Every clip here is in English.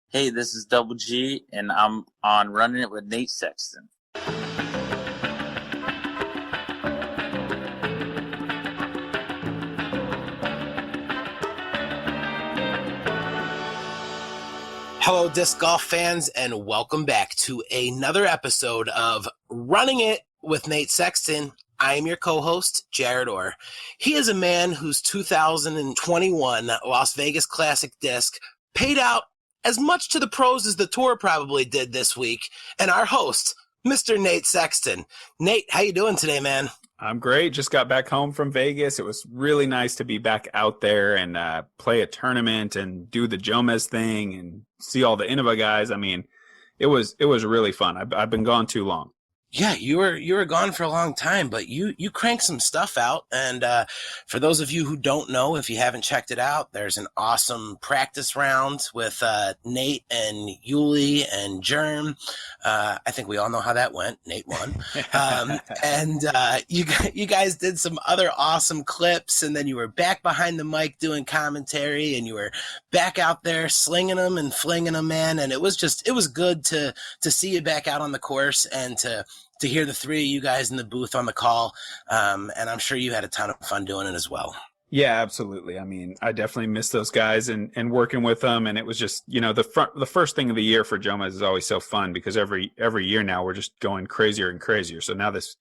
Hey, this is Double G, and I'm on Running It with Nate Sexton. Hello, disc golf fans, and welcome back to another episode of Running It with Nate Sexton. I am your co-host, Jarett. He is a man whose 2021 Las Vegas Classic disc paid out as much to the pros as the tour probably did this week, and our host, Mr. Nate Sexton. Nate, how you doing today, man? I'm great. Just got back home from Vegas. It was really nice to be back out there and play a tournament and do the Jomez thing and see all the Innova guys. I mean, it was really fun. I've been gone too long. Yeah, you were gone for a long time, but you cranked some stuff out. And for those of you who don't know, if you haven't checked it out, there's an awesome practice round with Nate and Yuli and Germ. I think we all know how that went. Nate won. And you guys did some other awesome clips, and then you were back behind the mic doing commentary, and you were back out there slinging them and flinging them, man. And it was good to see you back out on the course and to hear the three of you guys in the booth on the call. And I'm sure you had a ton of fun doing it as well. Yeah, absolutely. I mean, I definitely miss those guys and working with them. And it was just, the first thing of the year for Jomez is always so fun because every year now we're just going crazier and crazier. So now if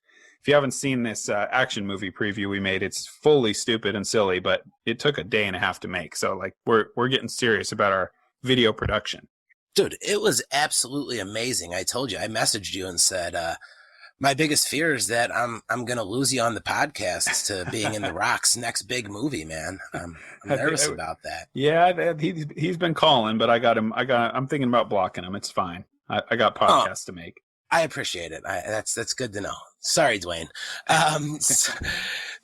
you haven't seen this action movie preview we made, it's fully stupid and silly, but it took a day and a half to make. So like we're getting serious about our video production. Dude, it was absolutely amazing. I told you, I messaged you and said, my biggest fear is that I'm going to lose you on the podcast to being in The Rock's next big movie, man. I'm nervous about that. Yeah, he's been calling, but I'm thinking about blocking him. It's fine. I got podcasts to make. I appreciate it. That's good to know. Sorry, Dwayne.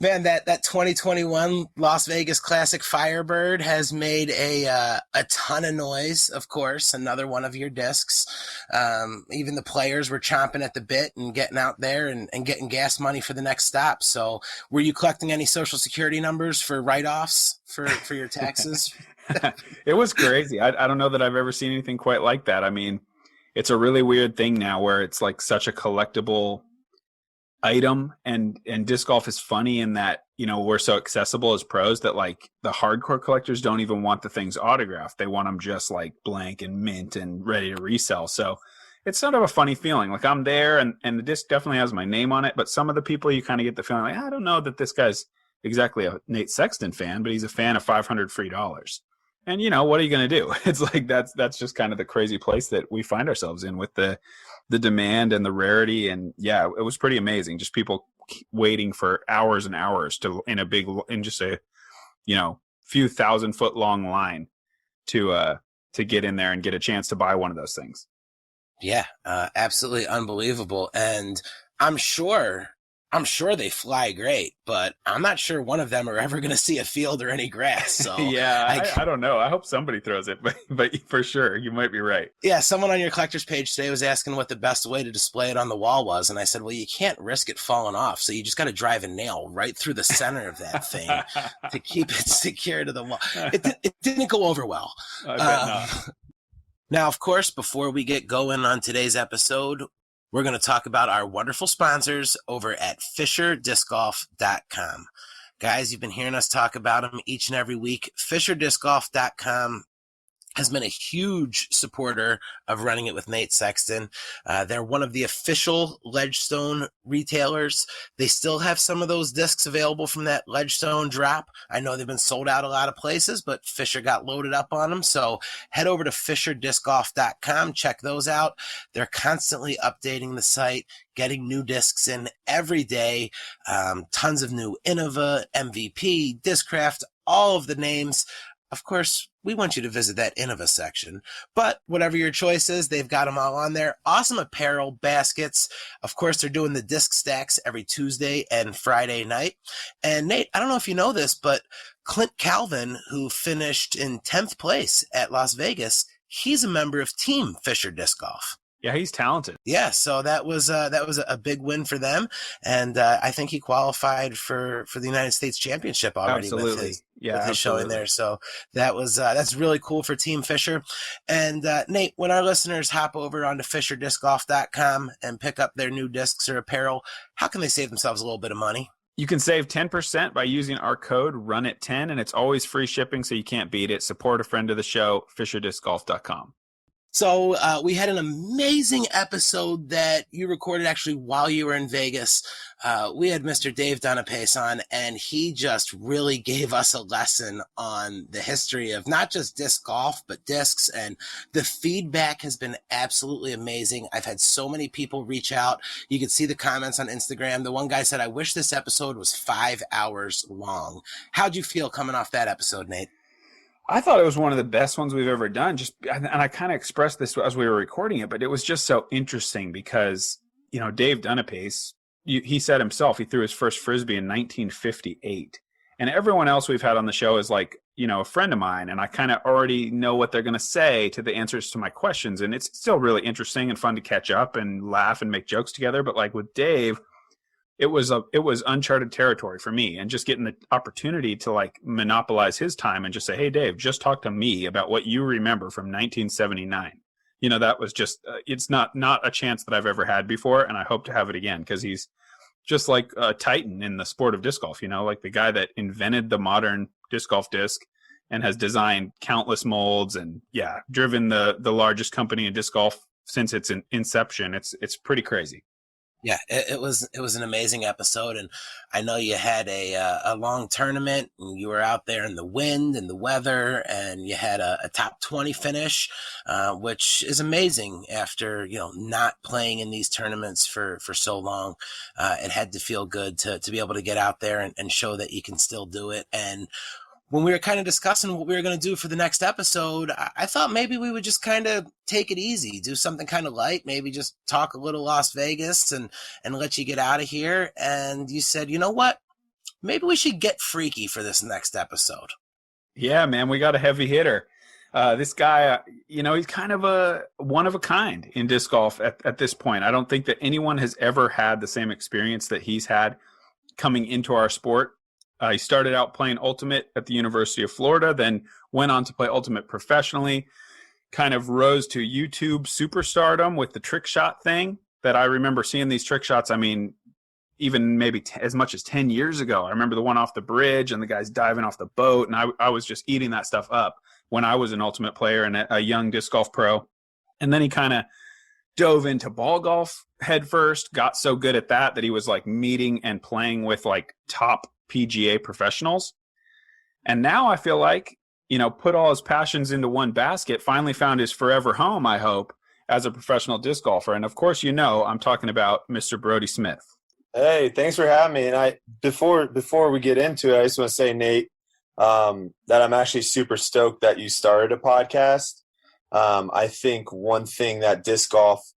Man, that 2021 Las Vegas Classic Firebird has made a ton of noise, of course, another one of your discs. Even the players were chomping at the bit and getting out there and getting gas money for the next stop. So were you collecting any Social Security numbers for write-offs for your taxes? It was crazy. I don't know that I've ever seen anything quite like that. I mean, it's a really weird thing now where it's like such a collectible item and disc golf is funny in that, we're so accessible as pros that like the hardcore collectors don't even want the things autographed. They want them just like blank and mint and ready to resell. So it's sort of a funny feeling. Like I'm there and the disc definitely has my name on it, but some of the people you kind of get the feeling like, I don't know that this guy's exactly a Nate Sexton fan, but he's a fan of $500 free. And what are you going to do? It's like that's just kind of the crazy place that we find ourselves in with the demand and the rarity. And yeah, it was pretty amazing. Just people waiting for hours and hours in just a few 1,000-foot long line to get in there and get a chance to buy one of those things. Yeah, absolutely unbelievable. And I'm sure they fly great, but I'm not sure one of them are ever going to see a field or any grass. So yeah, I don't know. I hope somebody throws it, but for sure, you might be right. Yeah, someone on your collector's page today was asking what the best way to display it on the wall was, and I said, well, you can't risk it falling off, so you just got to drive a nail right through the center of that thing to keep it secure to the wall. It didn't go over well. I bet not. Now, of course, before we get going on today's episode, we're going to talk about our wonderful sponsors over at FisherDiscGolf.com. Guys, you've been hearing us talk about them each and every week. FisherDiscGolf.com has been a huge supporter of Running It with Nate Sexton. They're one of the official Ledgestone retailers. They still have some of those discs available from that Ledgestone drop. I know they've been sold out a lot of places, but Fisher got loaded up on them. So head over to FisherDiscGolf.com. Check those out. They're constantly updating the site, getting new discs in every day. Tons of new Innova, MVP, Discraft, all of the names. Of course, we want you to visit that Innova section, but whatever your choice is, they've got them all on there. Awesome apparel, baskets. Of course, they're doing the disc stacks every Tuesday and Friday night. And Nate, I don't know if you know this, but Clint Calvin, who finished in 10th place at Las Vegas, he's a member of Team Fisher Disc Golf. Yeah, he's talented. Yeah, so that was a big win for them, and I think he qualified for the United States Championship already Absolutely. with his showing there. So that was that's really cool for Team Fisher. And Nate, when our listeners hop over onto FisherDiscGolf.com and pick up their new discs or apparel, how can they save themselves a little bit of money? You can save 10% by using our code RUNIT10, and it's always free shipping, so you can't beat it. Support a friend of the show, FisherDiscGolf.com. So we had an amazing episode that you recorded actually while you were in Vegas. We had Mr. Dave Dunapace on, and he just really gave us a lesson on the history of not just disc golf, but discs. And the feedback has been absolutely amazing. I've had so many people reach out. You can see the comments on Instagram. The one guy said, I wish this episode was 5 hours long. How'd you feel coming off that episode, Nate? I thought it was one of the best ones we've ever done. And I kind of expressed this as we were recording it, but it was just so interesting because, Dave Dunapace, he said himself, he threw his first Frisbee in 1958. And everyone else we've had on the show is like, a friend of mine. And I kind of already know what they're going to say to the answers to my questions. And it's still really interesting and fun to catch up and laugh and make jokes together. But like with Dave, it was uncharted territory for me, and just getting the opportunity to like monopolize his time and just say, hey, Dave, just talk to me about what you remember from 1979. That was just, it's not a chance that I've ever had before. And I hope to have it again, because he's just like a titan in the sport of disc golf, like the guy that invented the modern disc golf disc and has designed countless molds and driven the largest company in disc golf since its inception. It's pretty crazy. Yeah, it was an amazing episode, and I know you had a long tournament, and you were out there in the wind and the weather, and you had a top 20 finish, which is amazing after not playing in these tournaments for so long. It had to feel good to be able to get out there and show that you can still do it. And when we were kind of discussing what we were going to do for the next episode, I thought maybe we would just kind of take it easy, do something kind of light, maybe just talk a little Las Vegas and let you get out of here. And you said, you know what? Maybe we should get freaky for this next episode. Yeah, man, we got a heavy hitter. This guy, he's kind of a one of a kind in disc golf at this point. I don't think that anyone has ever had the same experience that he's had coming into our sport. He started out playing Ultimate at the University of Florida, then went on to play Ultimate professionally, kind of rose to YouTube superstardom with the trick shot thing that I remember seeing these trick shots. I mean, even maybe as much as 10 years ago. I remember the one off the bridge and the guys diving off the boat, and I was just eating that stuff up when I was an Ultimate player and a young disc golf pro. And then he kind of dove into ball golf head first, got so good at that he was like meeting and playing with like top PGA professionals. And now I feel like, put all his passions into one basket, finally found his forever home, I hope, as a professional disc golfer. And of course, I'm talking about Mr. Brodie Smith. Hey, thanks for having me. And before we get into it, I just want to say, Nate, that I'm actually super stoked that you started a podcast. I think one thing that disc golf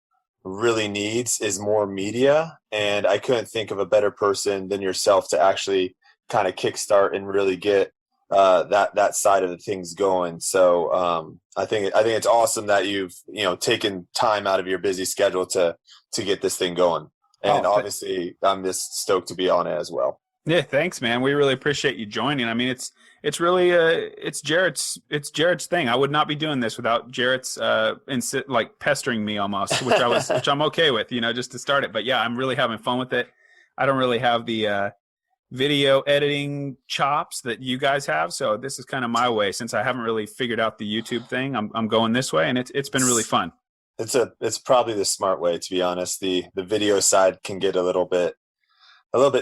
really needs is more media, and I couldn't think of a better person than yourself to actually kind of kickstart and really get that side of the things going. So I think it's awesome that you've taken time out of your busy schedule to get this thing going. And obviously, I'm just stoked to be on it as well. Yeah, thanks, man. We really appreciate you joining. I mean, it's really it's Jarett's thing. I would not be doing this without Jarett's pestering me almost, which I'm okay with, just to start it. But yeah, I'm really having fun with it. I don't really have the video editing chops that you guys have, so this is kind of my way. Since I haven't really figured out the YouTube thing, I'm going this way, and it's been really fun. It's probably the smart way, to be honest. The video side can get a little bit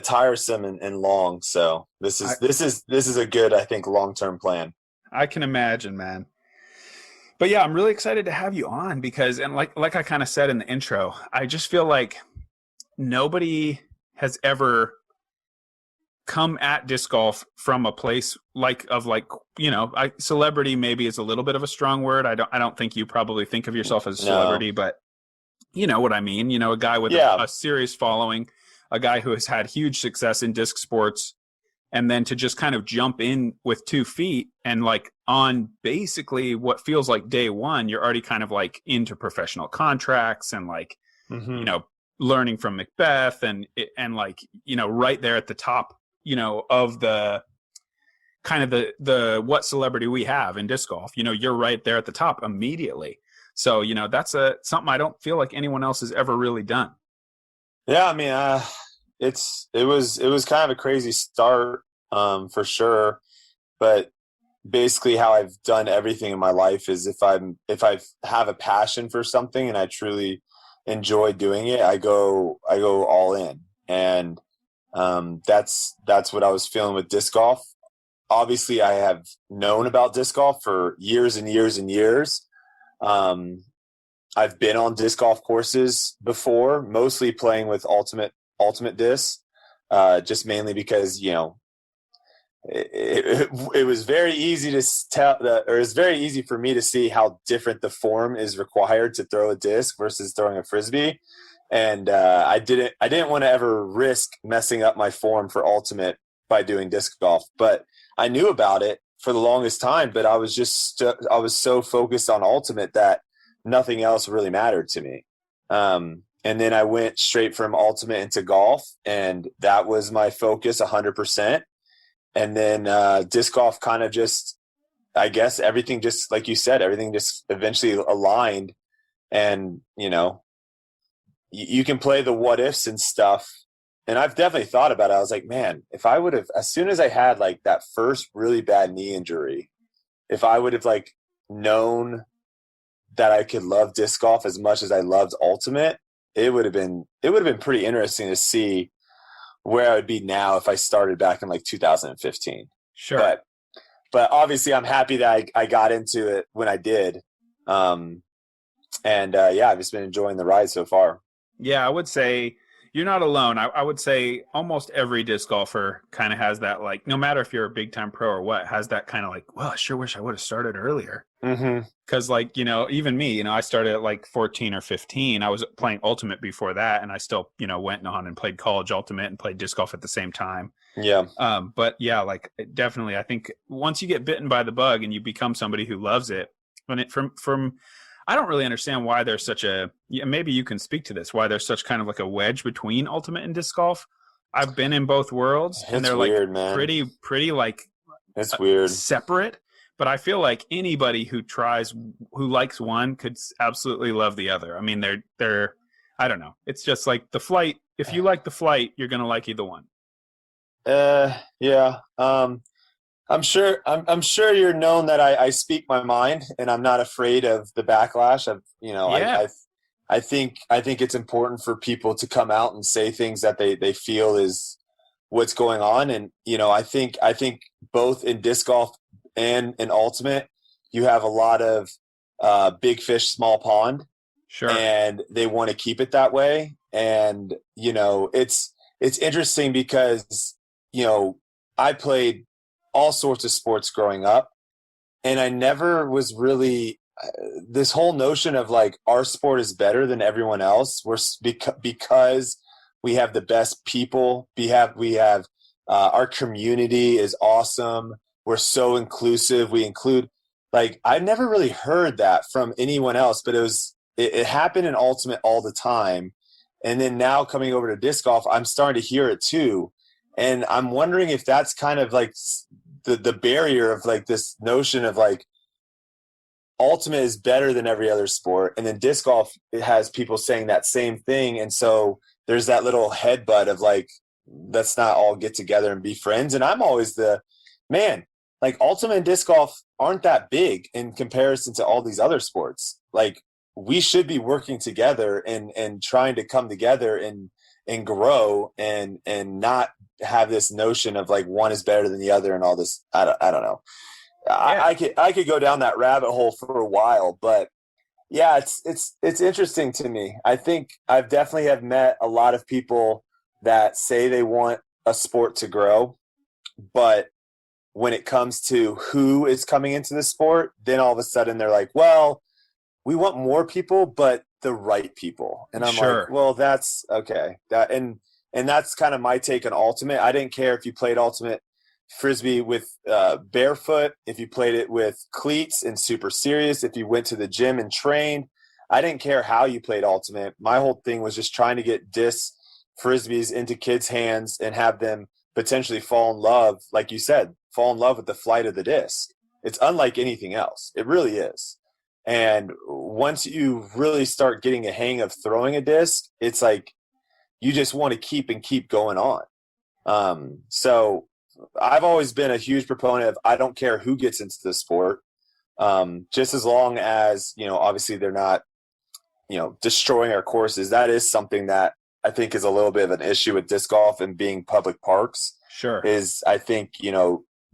tiresome and long. So this is a good, I think, long-term plan. I can imagine, man. But yeah, I'm really excited to have you on because, and like I kind of said in the intro, I just feel like nobody has ever come at disc golf from a place celebrity maybe is a little bit of a strong word. I don't think you probably think of yourself as a celebrity, but you know what I mean. A guy with a serious following, a guy who has had huge success in disc sports, and then to just kind of jump in with 2 feet and like on basically what feels like day one, you're already kind of like into professional contracts and like, you know, learning from Macbeth and like, you know, right there at the top, you know, of the kind of the what celebrity we have in disc golf, you know, you're right there at the top immediately. So, you know, that's something I don't feel like anyone else has ever really done. Yeah, I mean, it was kind of a crazy start, for sure. But basically, how I've done everything in my life is if I have a passion for something and I truly enjoy doing it, I go all in, and that's what I was feeling with disc golf. Obviously, I have known about disc golf for years and years and years. I've been on disc golf courses before, mostly playing with ultimate disc, just mainly because, you know, it was very easy to tell, or it's very easy for me to see how different the form is required to throw a disc versus throwing a frisbee. And I didn't want to ever risk messing up my form for ultimate by doing disc golf, but I knew about it for the longest time, but I was so focused on ultimate that nothing else really mattered to me. And then I went straight from ultimate into golf, and that was my focus 100%. And then disc golf kind of just, I guess everything just, like you said, everything just eventually aligned. And, you know, you can play the what ifs and stuff. And I've definitely thought about it. I was like, man, if I would have, as soon as I had like that first really bad knee injury, if I would have like known that I could love disc golf as much as I loved ultimate, it would have been pretty interesting to see where I would be now if I started back in like 2015. Sure. But obviously I'm happy that I got into it when I did. Yeah, I've just been enjoying the ride so far. Yeah, I would say you're not alone. I would say almost every disc golfer kind of has that, like, no matter if you're a big time pro or what, has that kind of like, well, I sure wish I would have started earlier. Because like, you know, even me, you know, I started at like 14 or 15. I was playing ultimate before that, and I still, you know, went on and played college ultimate and played disc golf at the same time. Yeah. But yeah, like definitely, I think once you get bitten by the bug and you become somebody who loves it, when it from I don't really understand why there's such a, maybe you can speak to this, why there's such kind of like a wedge between ultimate and disc golf. I've been in both worlds, and they're weird, like man. pretty like it's weird separate. But I feel like anybody who likes one could absolutely love the other. I mean, they're I don't know. It's just like the flight. If you like the flight, you're gonna like either one. Yeah. I'm sure you're known that I speak my mind, and I'm not afraid of the backlash. I think it's important for people to come out and say things that they feel is what's going on. And, you know, I think both in disc golf and in ultimate, you have a lot of big fish, small pond. Sure. And they want to keep it that way. And, you know, it's interesting because, you know, I played all sorts of sports growing up, and I never was really this whole notion of like our sport is better than everyone else. Because we have the best people. We have our community is awesome. We're so inclusive. We include, like, I never really heard that from anyone else, but it happened in ultimate all the time. And then now coming over to disc golf, I'm starting to hear it too. And I'm wondering if that's kind of like the barrier of like this notion of like ultimate is better than every other sport. And then disc golf, it has people saying that same thing. And so there's that little headbutt of like, let's not all get together and be friends. And I'm always man, like ultimate and disc golf aren't that big in comparison to all these other sports. Like we should be working together and trying to come together and grow and not have this notion of like one is better than the other and all this. I don't know. Yeah. I could go down that rabbit hole for a while, but yeah, it's interesting to me. I think I've definitely have met a lot of people that say they want a sport to grow, but when it comes to who is coming into the sport, then all of a sudden they're like, well, we want more people, but the right people. And I'm sure. like, well, that's okay. And that's kind of my take on ultimate. I didn't care if you played ultimate Frisbee with barefoot, if you played it with cleats and super serious, if you went to the gym and trained. I didn't care how you played Ultimate. My whole thing was just trying to get disc Frisbees into kids' hands and have them potentially fall in love, like you said, fall in love with the flight of the disc. It's unlike anything else. It really is. And once you really start getting a hang of throwing a disc, it's like you just want to keep going on. So I've always been a huge proponent of I don't care who gets into the sport, just as long as, obviously they're not, destroying our courses. That is something that I think is a little bit of an issue with disc golf and being public parks. Sure. Is I think,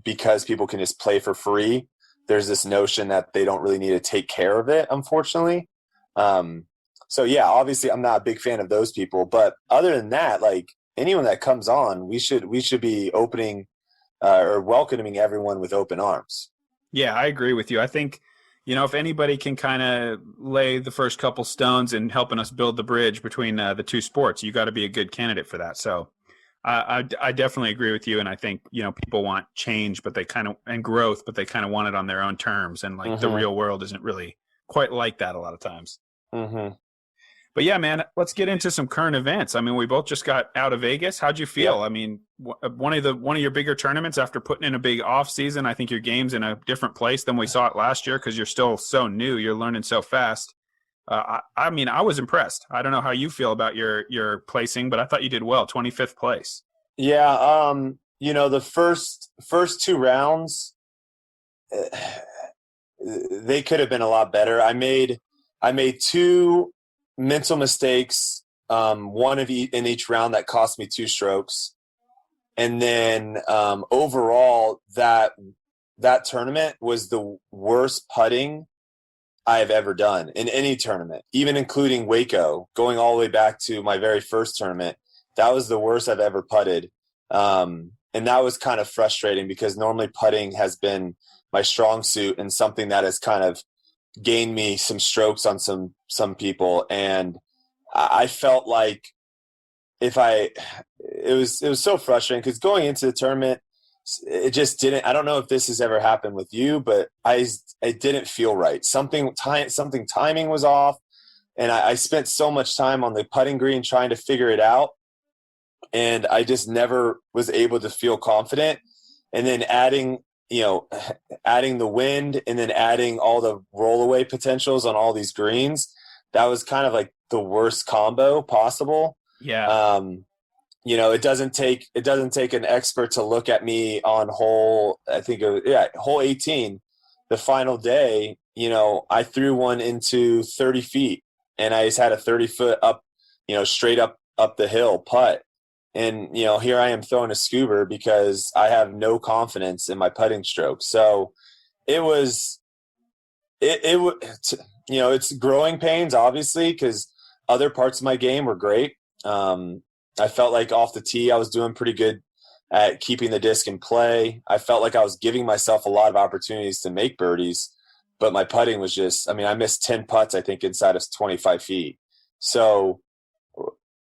because people can just play for free, there's this notion that they don't really need to take care of it, unfortunately. So yeah, obviously I'm not a big fan of those people, but other than that, like anyone that comes on, we should be opening or welcoming everyone with open arms. Yeah, I agree with you. I think, if anybody can kind of lay the first couple stones in helping us build the bridge between the two sports, you got to be a good candidate for that. So I definitely agree with you. And I think, people want change, and growth, but they kind of want it on their own terms. And like the real world isn't really quite like that a lot of times. Mm-hmm. But yeah, man, let's get into some current events. I mean, we both just got out of Vegas. How'd you feel? Yeah. I mean, one of your bigger tournaments after putting in a big off season. I think your game's in a different place than we saw it last year because you're still so new. You're learning so fast. I mean, I was impressed. I don't know how you feel about your placing, but I thought you did well. 25th place. Yeah. The first two rounds, they could have been a lot better. I made two mental mistakes, one of in each round that cost me 2 strokes. And then overall, that tournament was the worst putting I've ever done in any tournament, even including Waco, going all the way back to my very first tournament. That was the worst I've ever putted. And that was kind of frustrating because normally putting has been my strong suit and something that has kind of gained me some strokes on some people. And I felt like it was so frustrating because going into the tournament, it just didn't. I don't know if this has ever happened with you, but it didn't feel right. Something timing was off, and I spent so much time on the putting green trying to figure it out, and I just never was able to feel confident. And then adding the wind and then adding all the rollaway potentials on all these greens, that was kind of like the worst combo possible. Yeah. It doesn't take an expert to look at me on hole 18, the final day. I threw one into 30 feet and I just had a 30-foot up, straight up the hill putt. And, here I am throwing a scuba because I have no confidence in my putting stroke. So it's growing pains, obviously, because other parts of my game were great. I felt like off the tee, I was doing pretty good at keeping the disc in play. I felt like I was giving myself a lot of opportunities to make birdies, but my putting was just, I missed 10 putts, I think, inside of 25 feet. So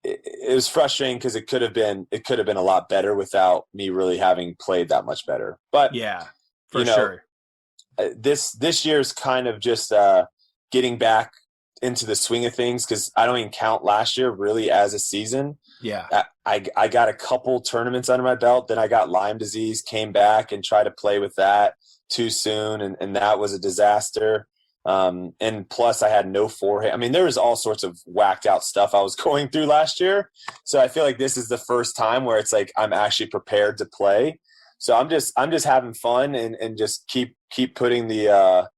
it was frustrating because it could have been a lot better without me really having played that much better. But yeah, for sure. This year's kind of just getting back into the swing of things because I don't even count last year really as a season. Yeah. I got a couple tournaments under my belt. Then I got Lyme disease, came back and tried to play with that too soon. And that was a disaster. And plus I had no forehand. There was all sorts of whacked out stuff I was going through last year. So I feel like this is the first time where it's like, I'm actually prepared to play. So I'm just having fun and just keep putting the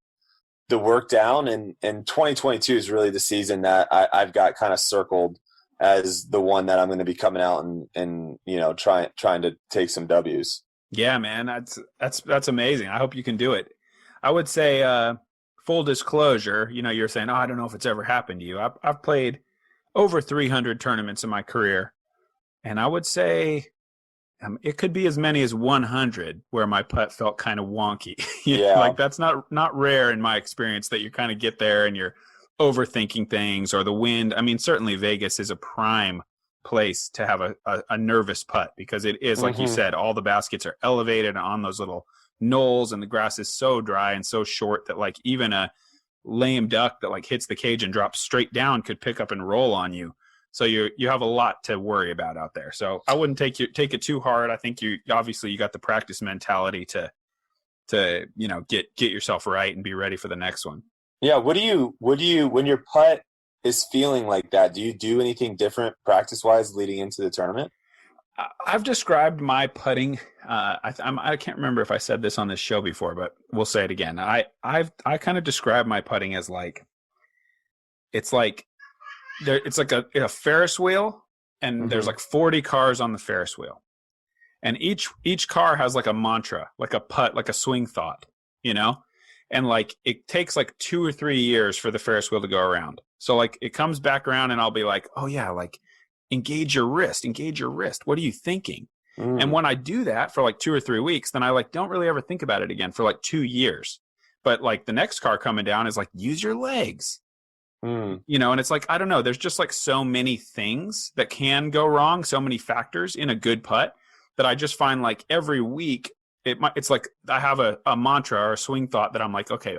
work down. And 2022 is really the season that I've got kind of circled as the one that I'm going to be coming out and trying to take some W's. Yeah, man, that's amazing. I hope you can do it. I would say, full disclosure, you're saying, I don't know if it's ever happened to you. I've played over 300 tournaments in my career, and I would say it could be as many as 100 where my putt felt kind of wonky. Yeah. Like that's not rare in my experience that you kind of get there and you're overthinking things or the wind. Certainly Vegas is a prime place to have a nervous putt, because it is, like you said, all the baskets are elevated on those little knolls, and the grass is so dry and so short that like even a lame duck that like hits the cage and drops straight down could pick up and roll on you. So you have a lot to worry about out there. So I wouldn't take it too hard. I think you obviously got the practice mentality to get yourself right and be ready for the next one. Yeah. What do you when your putt is feeling like that, do you do anything different practice wise leading into the tournament? I've described my putting. I can't remember if I said this on this show before, but we'll say it again. I kind of describe my putting as like, it's like a Ferris wheel, and there's like 40 cars on the Ferris wheel, and each car has like a mantra, like a putt, like a swing thought, and like it takes like 2 or 3 years for the Ferris wheel to go around. So like it comes back around, and I'll be like, oh yeah, like engage your wrist. What are you thinking? And when I do that for like 2 or 3 weeks, then I like don't really ever think about it again for like 2 years. But like the next car coming down is like, use your legs. And it's like, I don't know, there's just like so many things that can go wrong, so many factors in a good putt, that I just find like every week it's like I have a mantra or a swing thought that I'm like, okay,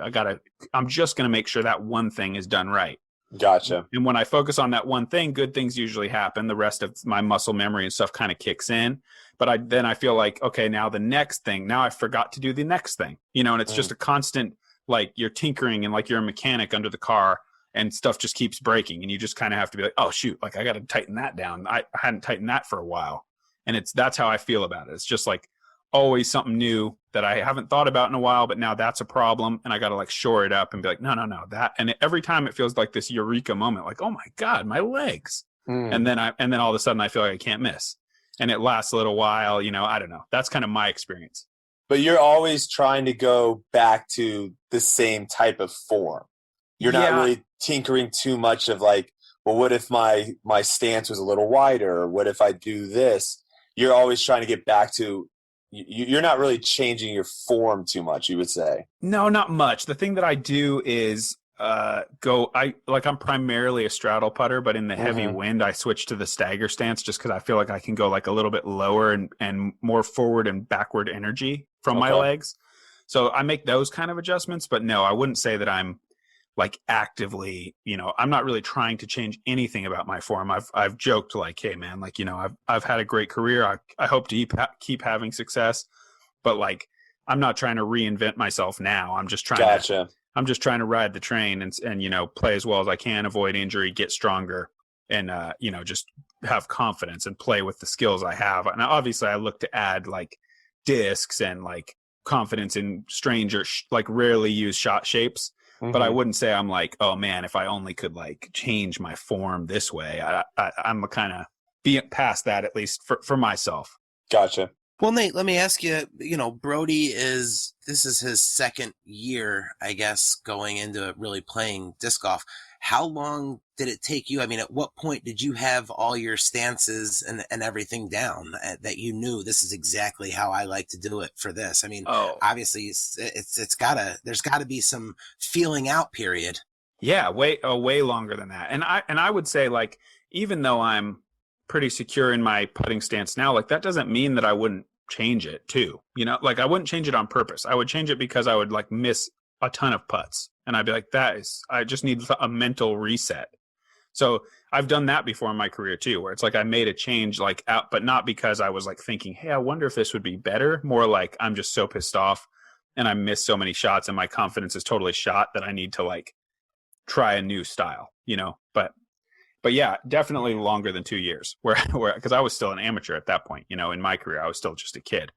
I'm just going to make sure that one thing is done right. Gotcha. And when I focus on that one thing, good things usually happen. The rest of my muscle memory and stuff kind of kicks in. But then I feel like, okay, now the next thing, now I forgot to do the next thing, and it's just a constant, like you're tinkering and like you're a mechanic under the car, and stuff just keeps breaking, and you just kind of have to be like, oh shoot, like I got to tighten that down. I hadn't tightened that for a while. And that's how I feel about it. It's just like always something new that I haven't thought about in a while, but now that's a problem, and I got to like shore it up and be like, no, that. And every time it feels like this eureka moment, like, oh my God, my legs. And then all of a sudden I feel like I can't miss, and it lasts a little while, I don't know. That's kind of my experience. But you're always trying to go back to the same type of form. You're not really tinkering too much of like, well, what if my stance was a little wider? Or what if I do this? You're always trying to get back to, you're not really changing your form too much, you would say. No, not much. The thing that I do is I'm primarily a straddle putter, but in the heavy wind, I switch to the stagger stance just because I feel like I can go like a little bit lower and more forward and backward energy from my legs. So I make those kind of adjustments, but no, I wouldn't say that I'm like actively, I'm not really trying to change anything about my form. I've joked like, hey man, like, I've had a great career. I hope to keep having success, but like, I'm not trying to reinvent myself now. I'm just trying to ride the train and play as well as I can, avoid injury, get stronger, and just have confidence and play with the skills I have. And obviously I look to add like discs and like confidence in stranger, like rarely used shot shapes. But I wouldn't say I'm like, oh man, if I only could like change my form this way. I'm kind of being past that, at least for myself. Gotcha. Well, Nate, let me ask you, Brodie this is his second year, I guess, going into really playing disc golf. How long did it take you? I mean, at what point did you have all your stances and everything down that you knew this is exactly how I like to do it for this? I mean, obviously there's gotta be some feeling out period. Yeah, way longer than that. And I would say, like, even though I'm pretty secure in my putting stance now, like that doesn't mean that I wouldn't change it too. Like I wouldn't change it on purpose. I would change it because I would like miss a ton of putts, and I'd be like, I just need a mental reset. So I've done that before in my career too, where it's like I made a change like out, but not because I was like thinking, hey, I wonder if this would be better. More like I'm just so pissed off and I missed so many shots and my confidence is totally shot that I need to like try a new style, but yeah, definitely longer than 2 years where because I was still an amateur at that point, in my career, I was still just a kid.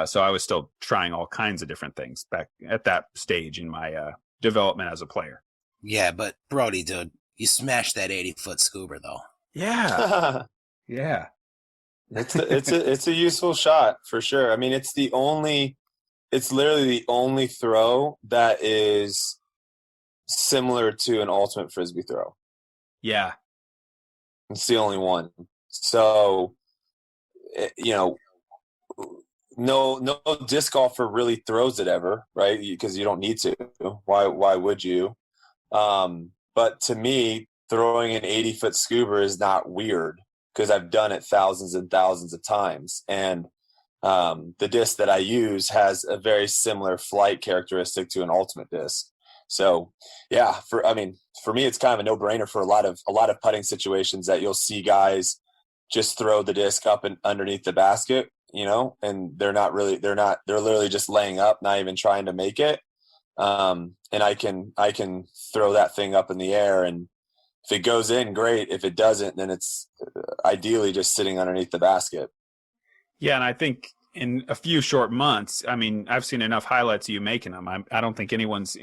So I was still trying all kinds of different things back at that stage in my development as a player. Yeah, but Brodie, dude, you smashed that 80-foot scuba though. Yeah. Yeah. It's a useful shot for sure. I mean, it's literally the only throw that is similar to an ultimate frisbee throw. Yeah. It's the only one. So, no disc golfer really throws it ever, right? Because you don't need to. Why would you? But to me, throwing an 80-foot scuba is not weird because I've done it thousands and thousands of times. And the disc that I use has a very similar flight characteristic to an ultimate disc. So yeah, for me, it's kind of a no brainer for a lot of putting situations that you'll see guys just throw the disc up and underneath the basket, and they're literally just laying up, not even trying to make it. And I can throw that thing up in the air, and if it goes in, great. If it doesn't, then it's ideally just sitting underneath the basket. Yeah, and I think in a few short months, I've seen enough highlights of you making them. I don't think anyone's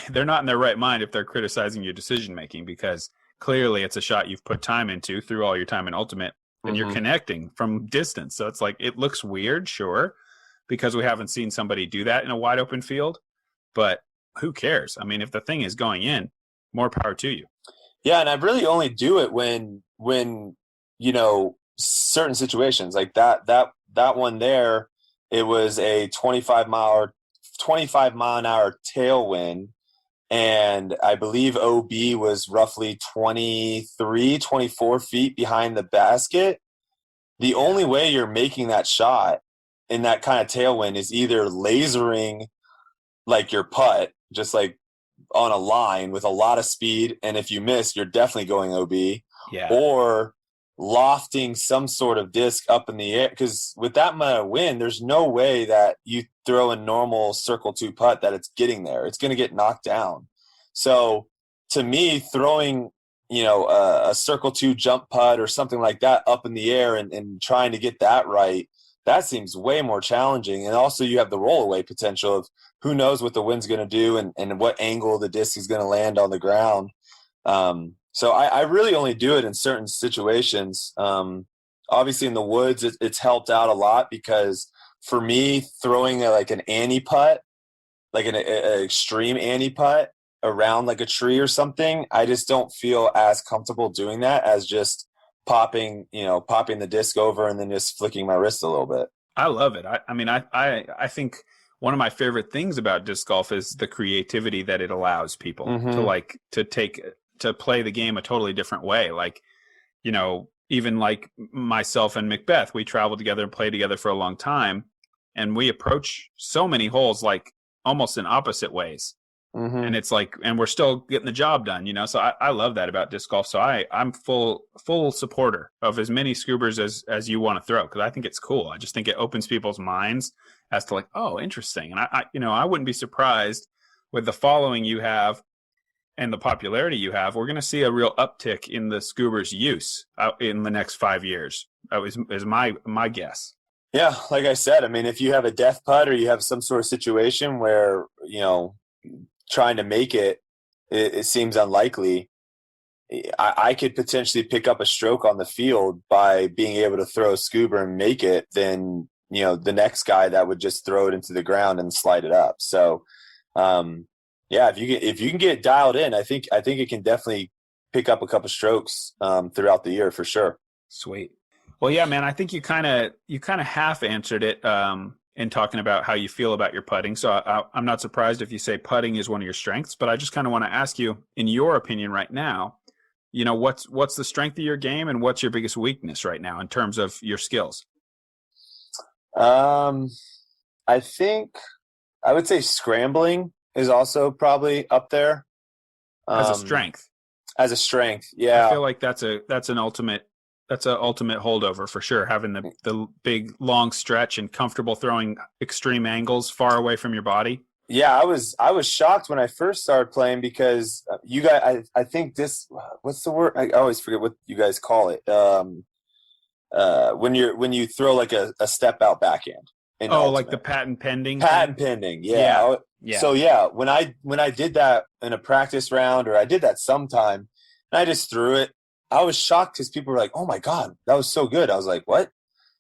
they're not in their right mind if they're criticizing your decision making, because clearly it's a shot you've put time into through all your time in ultimate, and you're connecting from distance. So it's like, it looks weird, sure, because we haven't seen somebody do that in a wide open field, but who cares? If the thing is going in, more power to you. Yeah, and I really only do it when certain situations like that one there, it was a 25 mile an hour tailwind, and I believe OB was roughly 24 feet behind the basket. The only way you're making that shot in that kind of tailwind is either lasering like your putt, just like on a line with a lot of speed, and if you miss, you're definitely going OB. Yeah. Or lofting some sort of disc up in the air, because with that amount of wind, there's no way that you throw a normal circle 2 putt that it's getting there. It's going to get knocked down. So to me, throwing a circle 2 jump putt or something like that up in the air and trying to get that right, that seems way more challenging. And also you have the rollaway potential of who knows what the wind's going to do and what angle the disc is going to land on the ground. So I really only do it in certain situations. Obviously in the woods, it's helped out a lot, because for me, throwing an ante putt, like an extreme ante putt around like a tree or something, I just don't feel as comfortable doing that as just popping the disc over and then just flicking my wrist a little bit. I love it. I think one of my favorite things about disc golf is the creativity that it allows people to play the game a totally different way. Like, even like myself and Macbeth, we traveled together and played together for a long time, and we approach so many holes like almost in opposite ways. And it's like, and we're still getting the job done, so I love that about disc golf. So I'm full supporter of as many scoobers as you want to throw, because I think it's cool. I just think it opens people's minds as to like, oh, interesting. And I wouldn't be surprised with the following you have and the popularity you have, we're going to see a real uptick in the scoobers use in the next 5 years. Is my guess. Yeah, like I said, if you have a death putt or you have some sort of situation where trying to make it seems unlikely, I could potentially pick up a stroke on the field by being able to throw a scuba and make it than the next guy that would just throw it into the ground and slide it up. So yeah, if you can get dialed in, I think it can definitely pick up a couple strokes throughout the year for sure. Sweet. Well, yeah, man, I think you kind of half answered it in talking about how you feel about your putting. So I'm not surprised if you say putting is one of your strengths, but I just kind of want to ask you, in your opinion right now, what's the strength of your game and what's your biggest weakness right now in terms of your skills? I think I would say scrambling is also probably up there. As a strength. As a strength, yeah. I feel like that's an ultimate holdover for sure, having the big long stretch and comfortable throwing extreme angles far away from your body. Yeah, I was shocked when I first started playing, because you guys, I think this, what's the word? I always forget what you guys call it. When you throw like a step out backhand. Oh, like the patent pending. Yeah. So yeah, when I did that in a practice round, or I did that sometime, and I just threw it, I was shocked because people were like, "Oh my God, that was so good." I was like, "What?"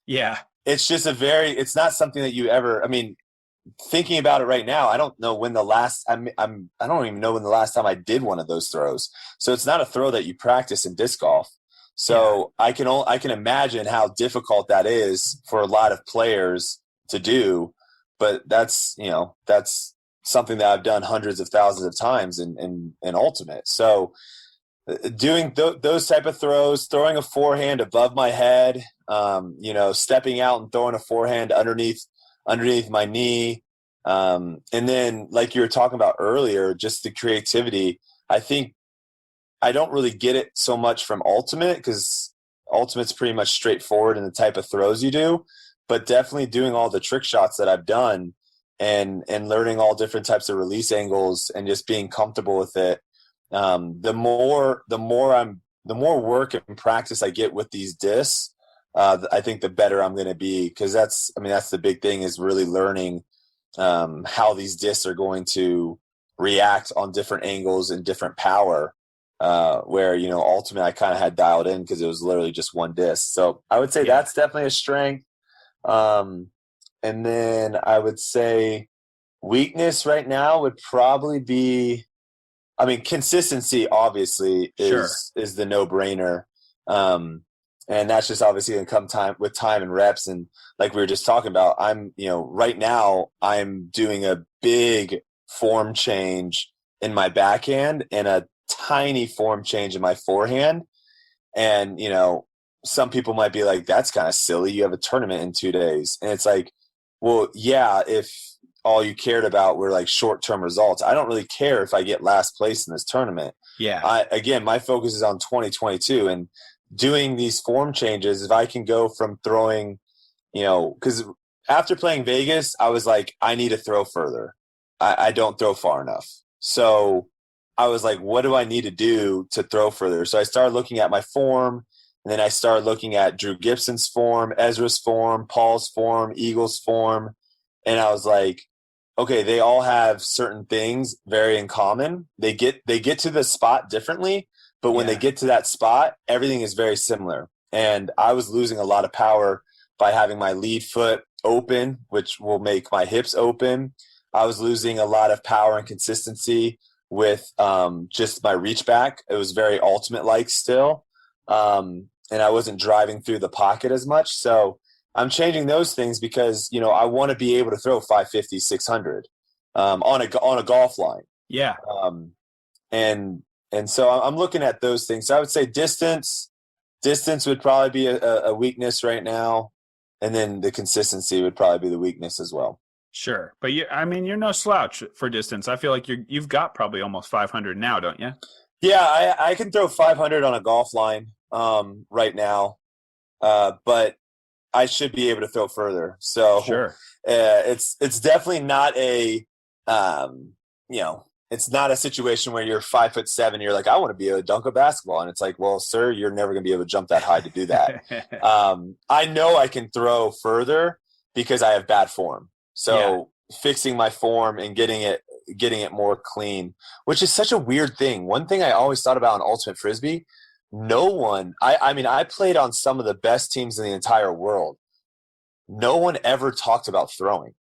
Yeah. It's just it's not something that you ever, thinking about it right now, I don't know when the last, I don't even know when the last time I did one of those throws. So it's not a throw that you practice in disc golf. So yeah. I can imagine how difficult that is for a lot of players to do, but that's something that I've done hundreds of thousands of times in ultimate. So doing those type of throws, throwing a forehand above my head, stepping out and throwing a forehand underneath my knee. And then, like you were talking about earlier, just the creativity. I think I don't really get it so much from Ultimate, because Ultimate's pretty much straightforward in the type of throws you do, but definitely doing all the trick shots that I've done and learning all different types of release angles and just being comfortable with it. The more work and practice I get with these discs, I think the better I'm going to be, because that's the big thing, is really learning how these discs are going to react on different angles and different power, where, Ultimate I kind of had dialed in because it was literally just one disc. So I would say that's definitely a strength. And then I would say weakness right now would probably be, consistency obviously is the no-brainer. And that's just obviously going to come with time and reps. And like we were just talking about, right now I'm doing a big form change in my backhand and a tiny form change in my forehand. And, some people might be like, that's kind of silly. You have a tournament in 2 days. And it's like, well, yeah, if all you cared about were like short-term results, I don't really care if I get last place in this tournament. Yeah. Again, my focus is on 2022 and doing these form changes. If I can go from throwing, because after playing Vegas, I was like, I need to throw further. I don't throw far enough. So I was like, what do I need to do to throw further? So I started looking at my form. And then I started looking at Drew Gibson's form, Ezra's form, Paul's form, Eagle's form. And I was like, okay, they all have certain things very in common. They get to the spot differently, but when they get to that spot, everything is very similar. And I was losing a lot of power by having my lead foot open, which will make my hips open. I was losing a lot of power and consistency with just my reach back. It was very Ultimate-like still. And I wasn't driving through the pocket as much. So I'm changing those things because, I want to be able to throw 550, 600 on a golf line. Yeah. And so I'm looking at those things. So I would say distance would probably be a weakness right now. And then the consistency would probably be the weakness as well. Sure. But you're no slouch for distance. I feel like you've got probably almost 500 now, don't you? Yeah, I can throw 500 on a golf line right now, but I should be able to throw further. So sure, it's definitely not it's not a situation where you're 5'7", you're like, I want to be able to dunk a basketball, and it's like, well, sir, you're never going to be able to jump that high to do that. I know I can throw further because I have bad form. So fixing my form and getting it more clean, which is such a weird thing. One thing I always thought about in Ultimate Frisbee, no one, I played on some of the best teams in the entire world. No one ever talked about throwing.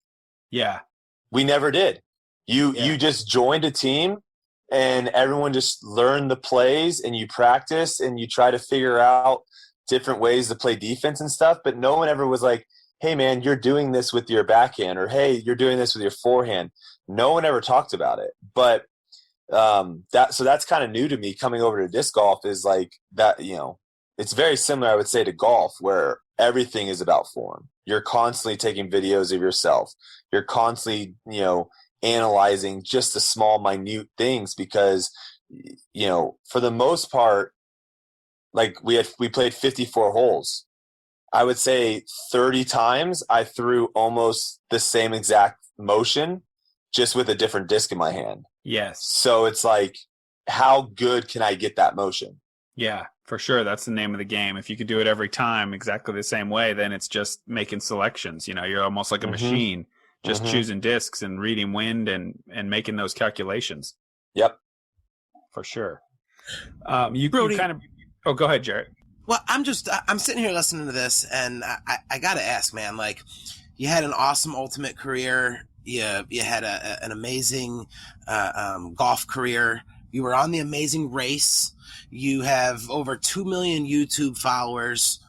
Yeah. We never did. You just joined a team and everyone just learned the plays and you practice and you try to figure out different ways to play defense and stuff. But no one ever was like, hey man, you're doing this with your backhand, or hey, you're doing this with your forehand. No one ever talked about it. But so that's kind of new to me coming over to disc golf, is like that, it's very similar, I would say, to golf, where everything is about form. You're constantly taking videos of yourself. You're constantly, analyzing just the small, minute things because, for the most part, like we played 54 holes. I would say 30 times I threw almost the same exact motion, just with a different disc in my hand. Yes. So it's like, how good can I get that motion? Yeah, for sure. That's the name of the game. If you could do it every time exactly the same way, then it's just making selections. You're almost like a machine, just choosing discs and reading wind and making those calculations. Yep. For sure. You kind of... Oh, go ahead, Jarett. Well, I'm sitting here listening to this, and I got to ask, man, like, you had an awesome Ultimate career. You had an amazing golf career. You were on The Amazing Race. You have over 2 million YouTube followers.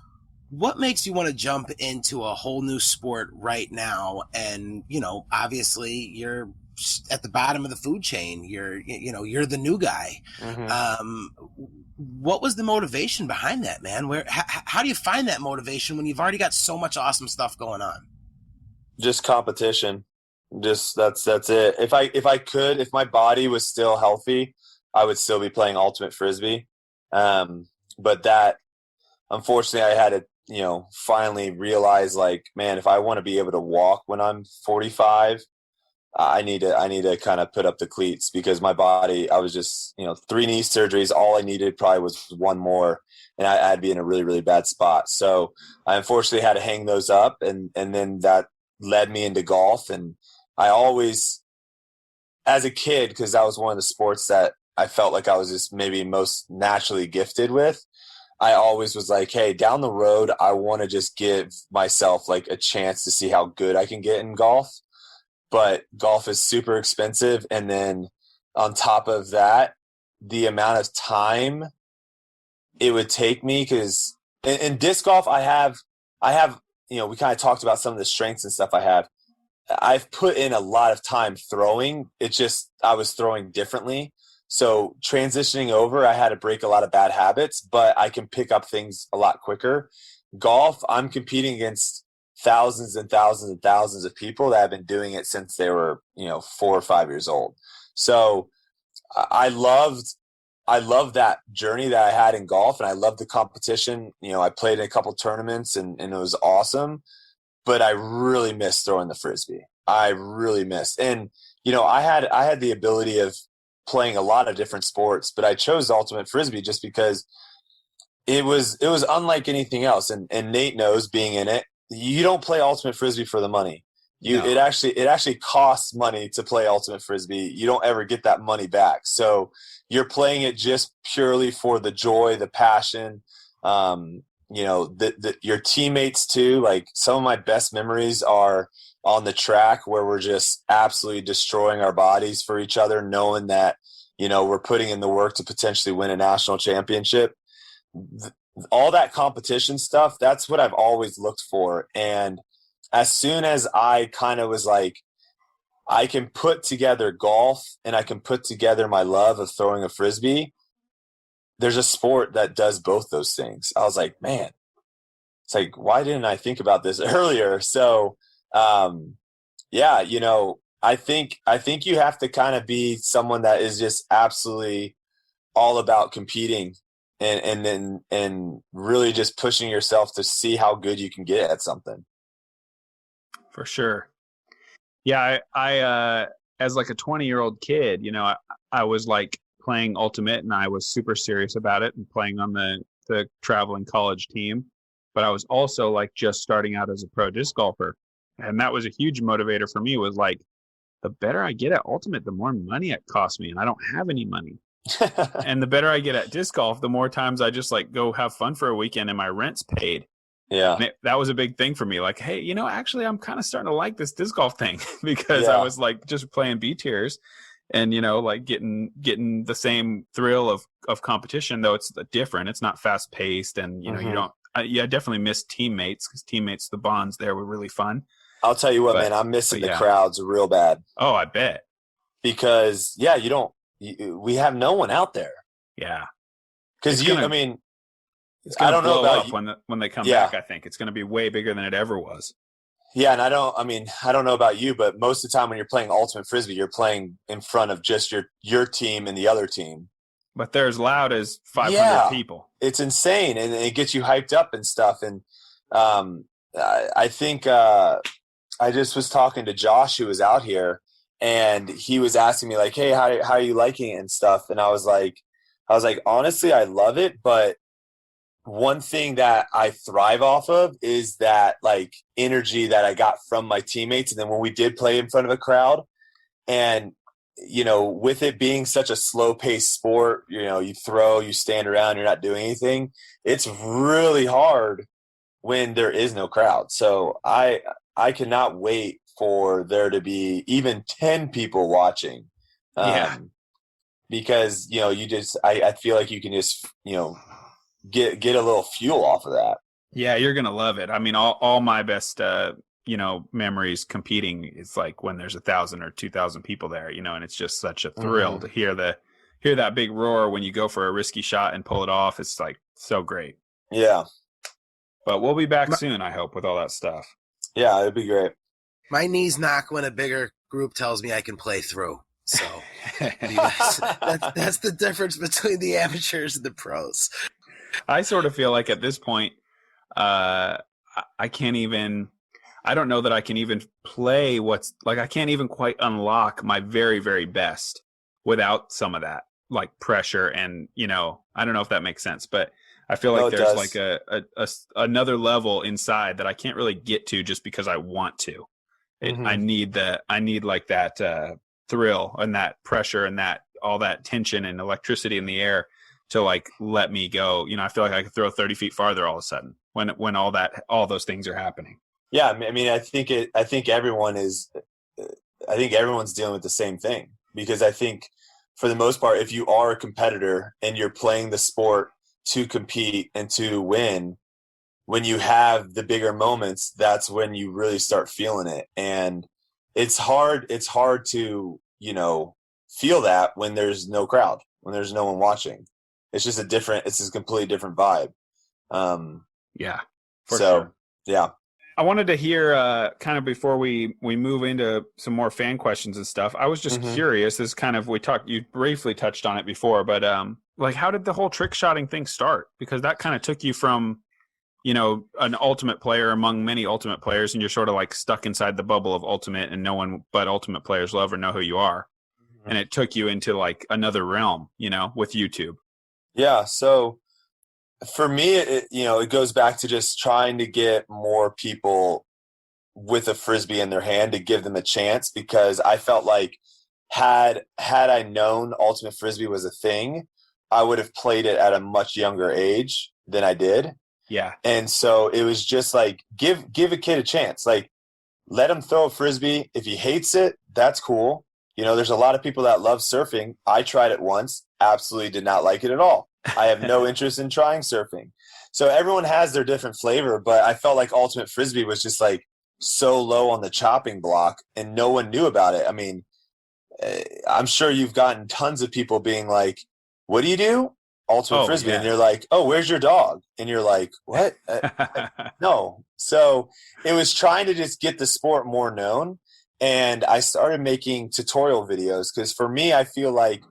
What makes you want to jump into a whole new sport right now? And, obviously you're at the bottom of the food chain. You're the new guy. what was the motivation behind that, man? How do you find that motivation when you've already got so much awesome stuff going on? Just competition. Just that's it. If my body was still healthy, I would still be playing ultimate frisbee. But that, unfortunately, I had to, finally realize, like, man, if I want to be able to walk when I'm 45, I need to kind of put up the cleats, because my body, I was just, 3 knee surgeries. All I needed probably was one more, and I'd be in a really, really bad spot. So I unfortunately had to hang those up, and then that led me into golf. And I always, as a kid, because that was one of the sports that I felt like I was just maybe most naturally gifted with, I always was like, hey, down the road, I want to just give myself like a chance to see how good I can get in golf. But golf is super expensive. And then on top of that, the amount of time it would take me, because in disc golf, I have, we kind of talked about some of the strengths and stuff I have. I've put in a lot of time throwing. It's just I was throwing differently. So transitioning over, I had to break a lot of bad habits, but I can pick up things a lot quicker. Golf, I'm competing against thousands and thousands and thousands of people that have been doing it since they were, 4 or 5 years old. So I loved that journey that I had in golf, and I loved the competition. I played in a couple tournaments and it was awesome, but I really missed throwing the frisbee. I really missed. And, I had the ability of playing a lot of different sports, but I chose ultimate frisbee just because it was unlike anything else. And Nate knows, being in it, you don't play ultimate frisbee for the money. It actually costs money to play ultimate frisbee. You don't ever get that money back. So you're playing it just purely for the joy, the passion, your teammates too. Like, some of my best memories are on the track, where we're just absolutely destroying our bodies for each other, knowing that, we're putting in the work to potentially win a national championship. All that competition stuff, that's what I've always looked for. And as soon as I kind of was like, I can put together golf and I can put together my love of throwing a frisbee, there's a sport that does both those things. I was like, man, it's like, why didn't I think about this earlier? So, I think you have to kind of be someone that is just absolutely all about competing and really just pushing yourself to see how good you can get at something. For sure. Yeah, I as like a 20-year-old kid, I was like playing ultimate, and I was super serious about it and playing on the traveling college team. But I was also like just starting out as a pro disc golfer. And that was a huge motivator for me, was like, the better I get at ultimate, the more money it costs me, and I don't have any money. And the better I get at disc golf, the more times I just like go have fun for a weekend and my rent's paid. Yeah. And that was a big thing for me. Like, hey, actually I'm kind of starting to like this disc golf thing, because I was like just playing B tiers and, like getting the same thrill of competition, though it's different. It's not fast paced, and, you don't, I definitely miss teammates, because the bonds there were really fun. I'll tell you what, man, I'm missing the crowds real bad. Oh, I bet. Because we have no one out there. Yeah. Because I don't know about you. When they come back. I think it's going to be way bigger than it ever was. Yeah, and I don't know about you, but most of the time when you're playing ultimate frisbee, you're playing in front of just your team and the other team. But they're as loud as 500 people. It's insane, and it gets you hyped up and stuff. And I think I just was talking to Josh, who was out here, and he was asking me like, hey, how are you liking it and stuff? And I was like, honestly, I love it. But one thing that I thrive off of is that like energy that I got from my teammates. And then when we did play in front of a crowd, and, with it being such a slow paced sport, you throw, you stand around, you're not doing anything. It's really hard when there is no crowd. So I cannot wait for there to be even 10 people watching. Because, I feel like you can just, get a little fuel off of that. Yeah, you're going to love it. I mean, all my best, memories competing is like when there's 1,000 or 2,000 people there, and it's just such a thrill to hear hear that big roar when you go for a risky shot and pull it off. It's like so great. Yeah. But we'll be back soon, I hope, with all that stuff. Yeah, it'd be great. My knees knock when a bigger group tells me I can play through. So that's the difference between the amateurs and the pros. I sort of feel like at this point, I don't know that I can even play I can't even quite unlock my very, very best without some of that, like pressure. And, I don't know if that makes sense, but I feel like there's like another level inside that I can't really get to just because I want to. I need like that thrill and that pressure and that all that tension and electricity in the air to like let me go. I feel like I could throw 30 feet farther all of a sudden when all those things are happening. Yeah, I mean, I think everyone's dealing with the same thing, because I think for the most part, if you are a competitor and you're playing the sport to compete and to win, when you have the bigger moments, that's when you really start feeling it. And it's hard to, feel that when there's no crowd, when there's no one watching. It's just it's a completely different vibe. Yeah. Sure. Yeah. I wanted to hear kind of before we move into some more fan questions and stuff. I was just curious. This kind of you briefly touched on it before, but like how did the whole trick shotting thing start? Because that kind of took you from, an ultimate player among many ultimate players, and you're sort of like stuck inside the bubble of ultimate, and no one but ultimate players love or know who you are. And it took you into like another realm, with YouTube. Yeah. So for me, it goes back to just trying to get more people with a Frisbee in their hand to give them a chance, because I felt like had I known Ultimate Frisbee was a thing, I would have played it at a much younger age than I did. Yeah. And so it was just like, give a kid a chance. Like, let him throw a Frisbee. If he hates it, that's cool. There's a lot of people that love surfing. I tried it once, absolutely did not like it at all. I have no interest in trying surfing. So everyone has their different flavor, but I felt like Ultimate Frisbee was just like so low on the chopping block and no one knew about it. I mean, I'm sure you've gotten tons of people being like, what do you do? Ultimate Frisbee. Yeah. And you're like, oh, where's your dog? And you're like, what? No. So it was trying to just get the sport more known. And I started making tutorial videos, because for me, I feel like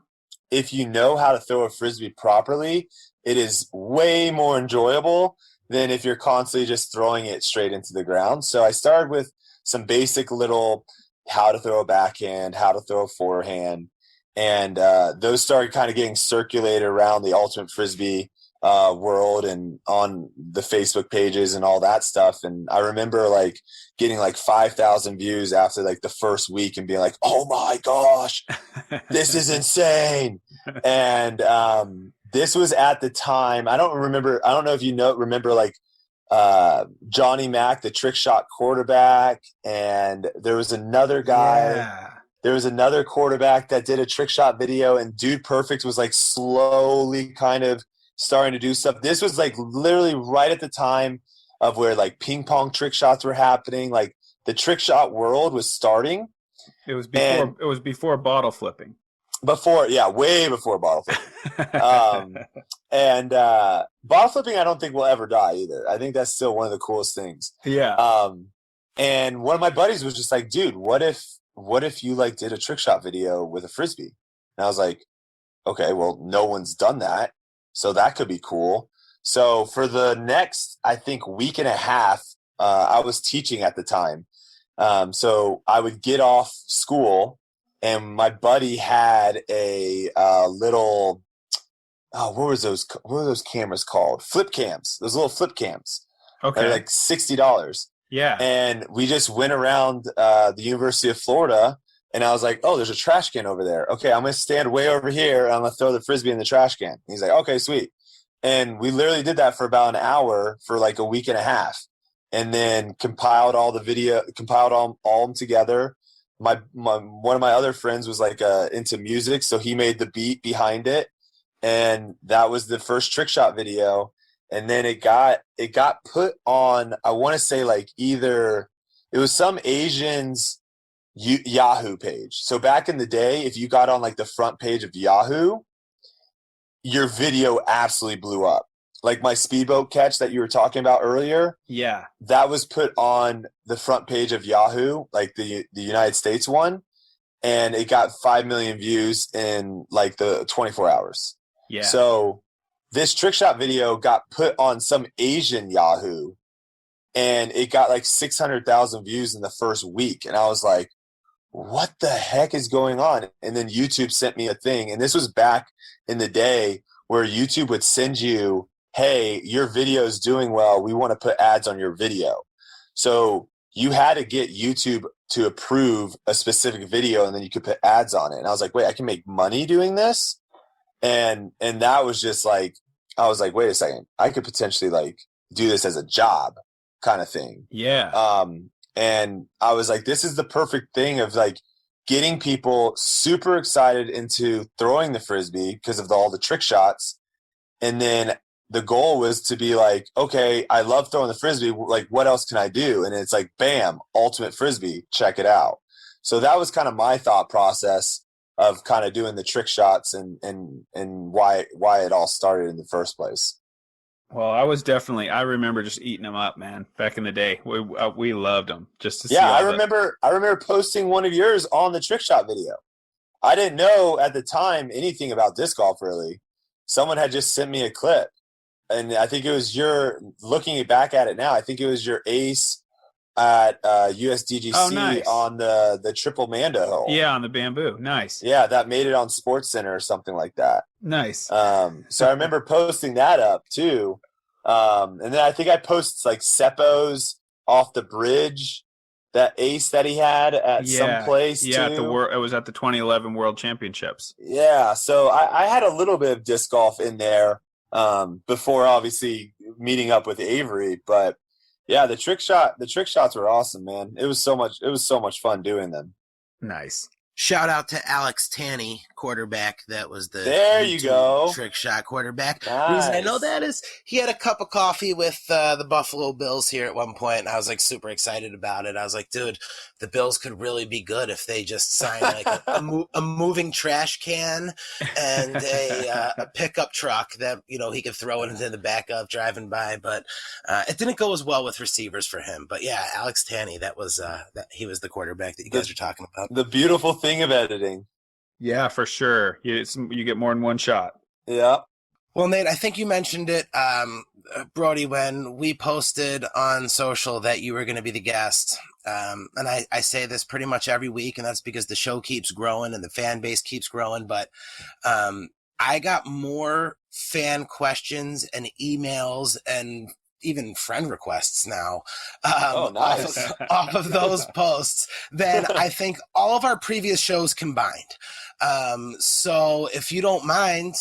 if you know how to throw a Frisbee properly, it is way more enjoyable than if you're constantly just throwing it straight into the ground. So I started with some basic little how to throw a backhand, how to throw a forehand. And those started kind of getting circulated around the Ultimate Frisbee world and on the Facebook pages and all that stuff. And I remember like getting like 5,000 views after like the first week and being like, oh my gosh, this is insane. And this was at the time, I don't know if you remember like Johnny Mack, the trick shot quarterback. And there was another guy. Yeah. There was another quarterback that did a trick shot video, and Dude Perfect was like slowly kind of starting to do stuff. This was like literally right at the time of where like ping pong trick shots were happening. Like the trick shot world was starting. It was before bottle flipping. Way before bottle flipping. And bottle flipping, I don't think will ever die either. I think that's still one of the coolest things. Yeah. And one of my buddies was just like, dude, what if you like did a trick shot video with a Frisbee? And I was like, okay, well, no one's done that, so that could be cool. So for the next, I think, week and a half, I was teaching at the time. So I would get off school, and my buddy had a little, what were those cameras called? Flip cams. Those little flip cams. Okay. They're like $60. Yeah. And we just went around the University of Florida, and I was like, oh, there's a trash can over there. Okay, I'm going to stand way over here, and I'm going to throw the Frisbee in the trash can. And he's like, okay, sweet. And we literally did that for about an hour for like a week and a half, and then compiled all them together. One of my other friends was like into music, so he made the beat behind it, and that was the first trick shot video. And then it got put on, I want to say like either it was some Asian's Yahoo page. So back in the day, if you got on like the front page of Yahoo, your video absolutely blew up. Like my speedboat catch that you were talking about earlier. Yeah. That was put on the front page of Yahoo, like the United States one, and it got 5 million views in like the 24 hours. Yeah. So this trick shot video got put on some Asian Yahoo, and it got like 600,000 views in the first week. And I was like, what the heck is going on? And then YouTube sent me a thing. And this was back in the day where YouTube would send you, hey, your video is doing well. We want to put ads on your video. So you had to get YouTube to approve a specific video, and then you could put ads on it. And I was like, wait, I can make money doing this? And that was just like, I was like, wait a second, I could potentially like do this as a job kind of thing. Yeah. And I was like, this is the perfect thing of like getting people super excited into throwing the Frisbee because of all the trick shots. And then the goal was to be like, okay, I love throwing the Frisbee. Like, what else can I do? And it's like, bam, ultimate Frisbee, check it out. So that was kind of my thought process of kind of doing the trick shots and why it all started in the first place. Well, I remember just eating them up, man. Back in the day, we loved them just to see. Yeah, I remember posting one of yours on the trick shot video. I didn't know at the time anything about disc golf really. Someone had just sent me a clip, and I think it was looking back at it now, I think it was your ace at USDGC on the triple Manda hole. Yeah, on the bamboo. Nice. Yeah, that made it on Sports Center or something like that. Nice. So I remember posting that up too. And then I think I posted like Seppo's off the bridge, that ace that he had at some place too. Yeah, it was at the 2011 World Championships. Yeah, so I had a little bit of disc golf in there before obviously meeting up with Avery, but yeah, the trick shots were awesome, man. It was so much fun doing them. Nice. Shout out to Alex Tanney, quarterback. That was the there you go trick shot quarterback. Nice. Reason I know that is he had a cup of coffee with the Buffalo Bills here at one point, and I was like super excited about it. I was like, dude, the Bills could really be good if they just sign like a moving trash can and a pickup truck that he could throw it into the back of driving by. But it didn't go as well with receivers for him. But yeah, Alex Tanney, he was the quarterback that you guys are talking about. The beautiful thing of editing. Yeah, for sure. You get more than one shot. Yeah. Well, Nate, I think you mentioned it, Brodie, when we posted on social that you were going to be the guest. And I say this pretty much every week, and that's because the show keeps growing and the fan base keeps growing. But I got more fan questions and emails and even friend requests now nice. off of those posts than I think all of our previous shows combined. So if you don't mind,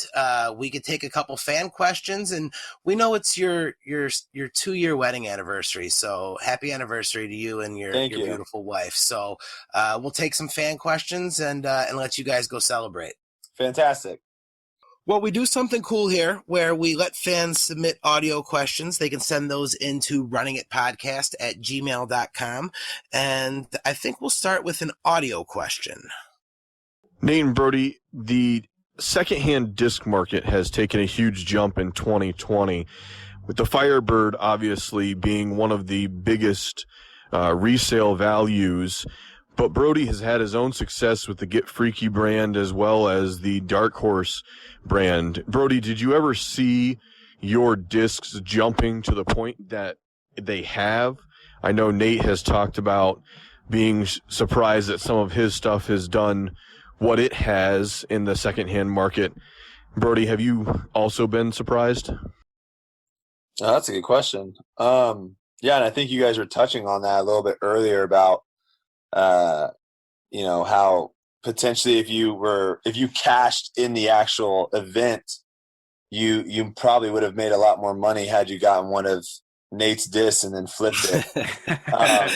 we could take a couple fan questions, and we know it's your 2-year wedding anniversary. So happy anniversary to you and your beautiful wife. So we'll take some fan questions and let you guys go celebrate. Fantastic. Well, we do something cool here where we let fans submit audio questions. They can send those into runningitpodcast@gmail.com. And I think we'll start with an audio question. Nate and Brodie, the secondhand disc market has taken a huge jump in 2020, with the Firebird obviously being one of the biggest resale values. But Brodie has had his own success with the Get Freaky brand as well as the Dark Horse brand. Brodie, did you ever see your discs jumping to the point that they have? I know Nate has talked about being surprised that some of his stuff has done what it has in the secondhand market. Brodie, have you also been surprised? Oh, that's a good question. Yeah, and I think you guys were touching on that a little bit earlier about how potentially if you cashed in the actual event, you probably would have made a lot more money had you gotten one of Nate's discs and then flipped it.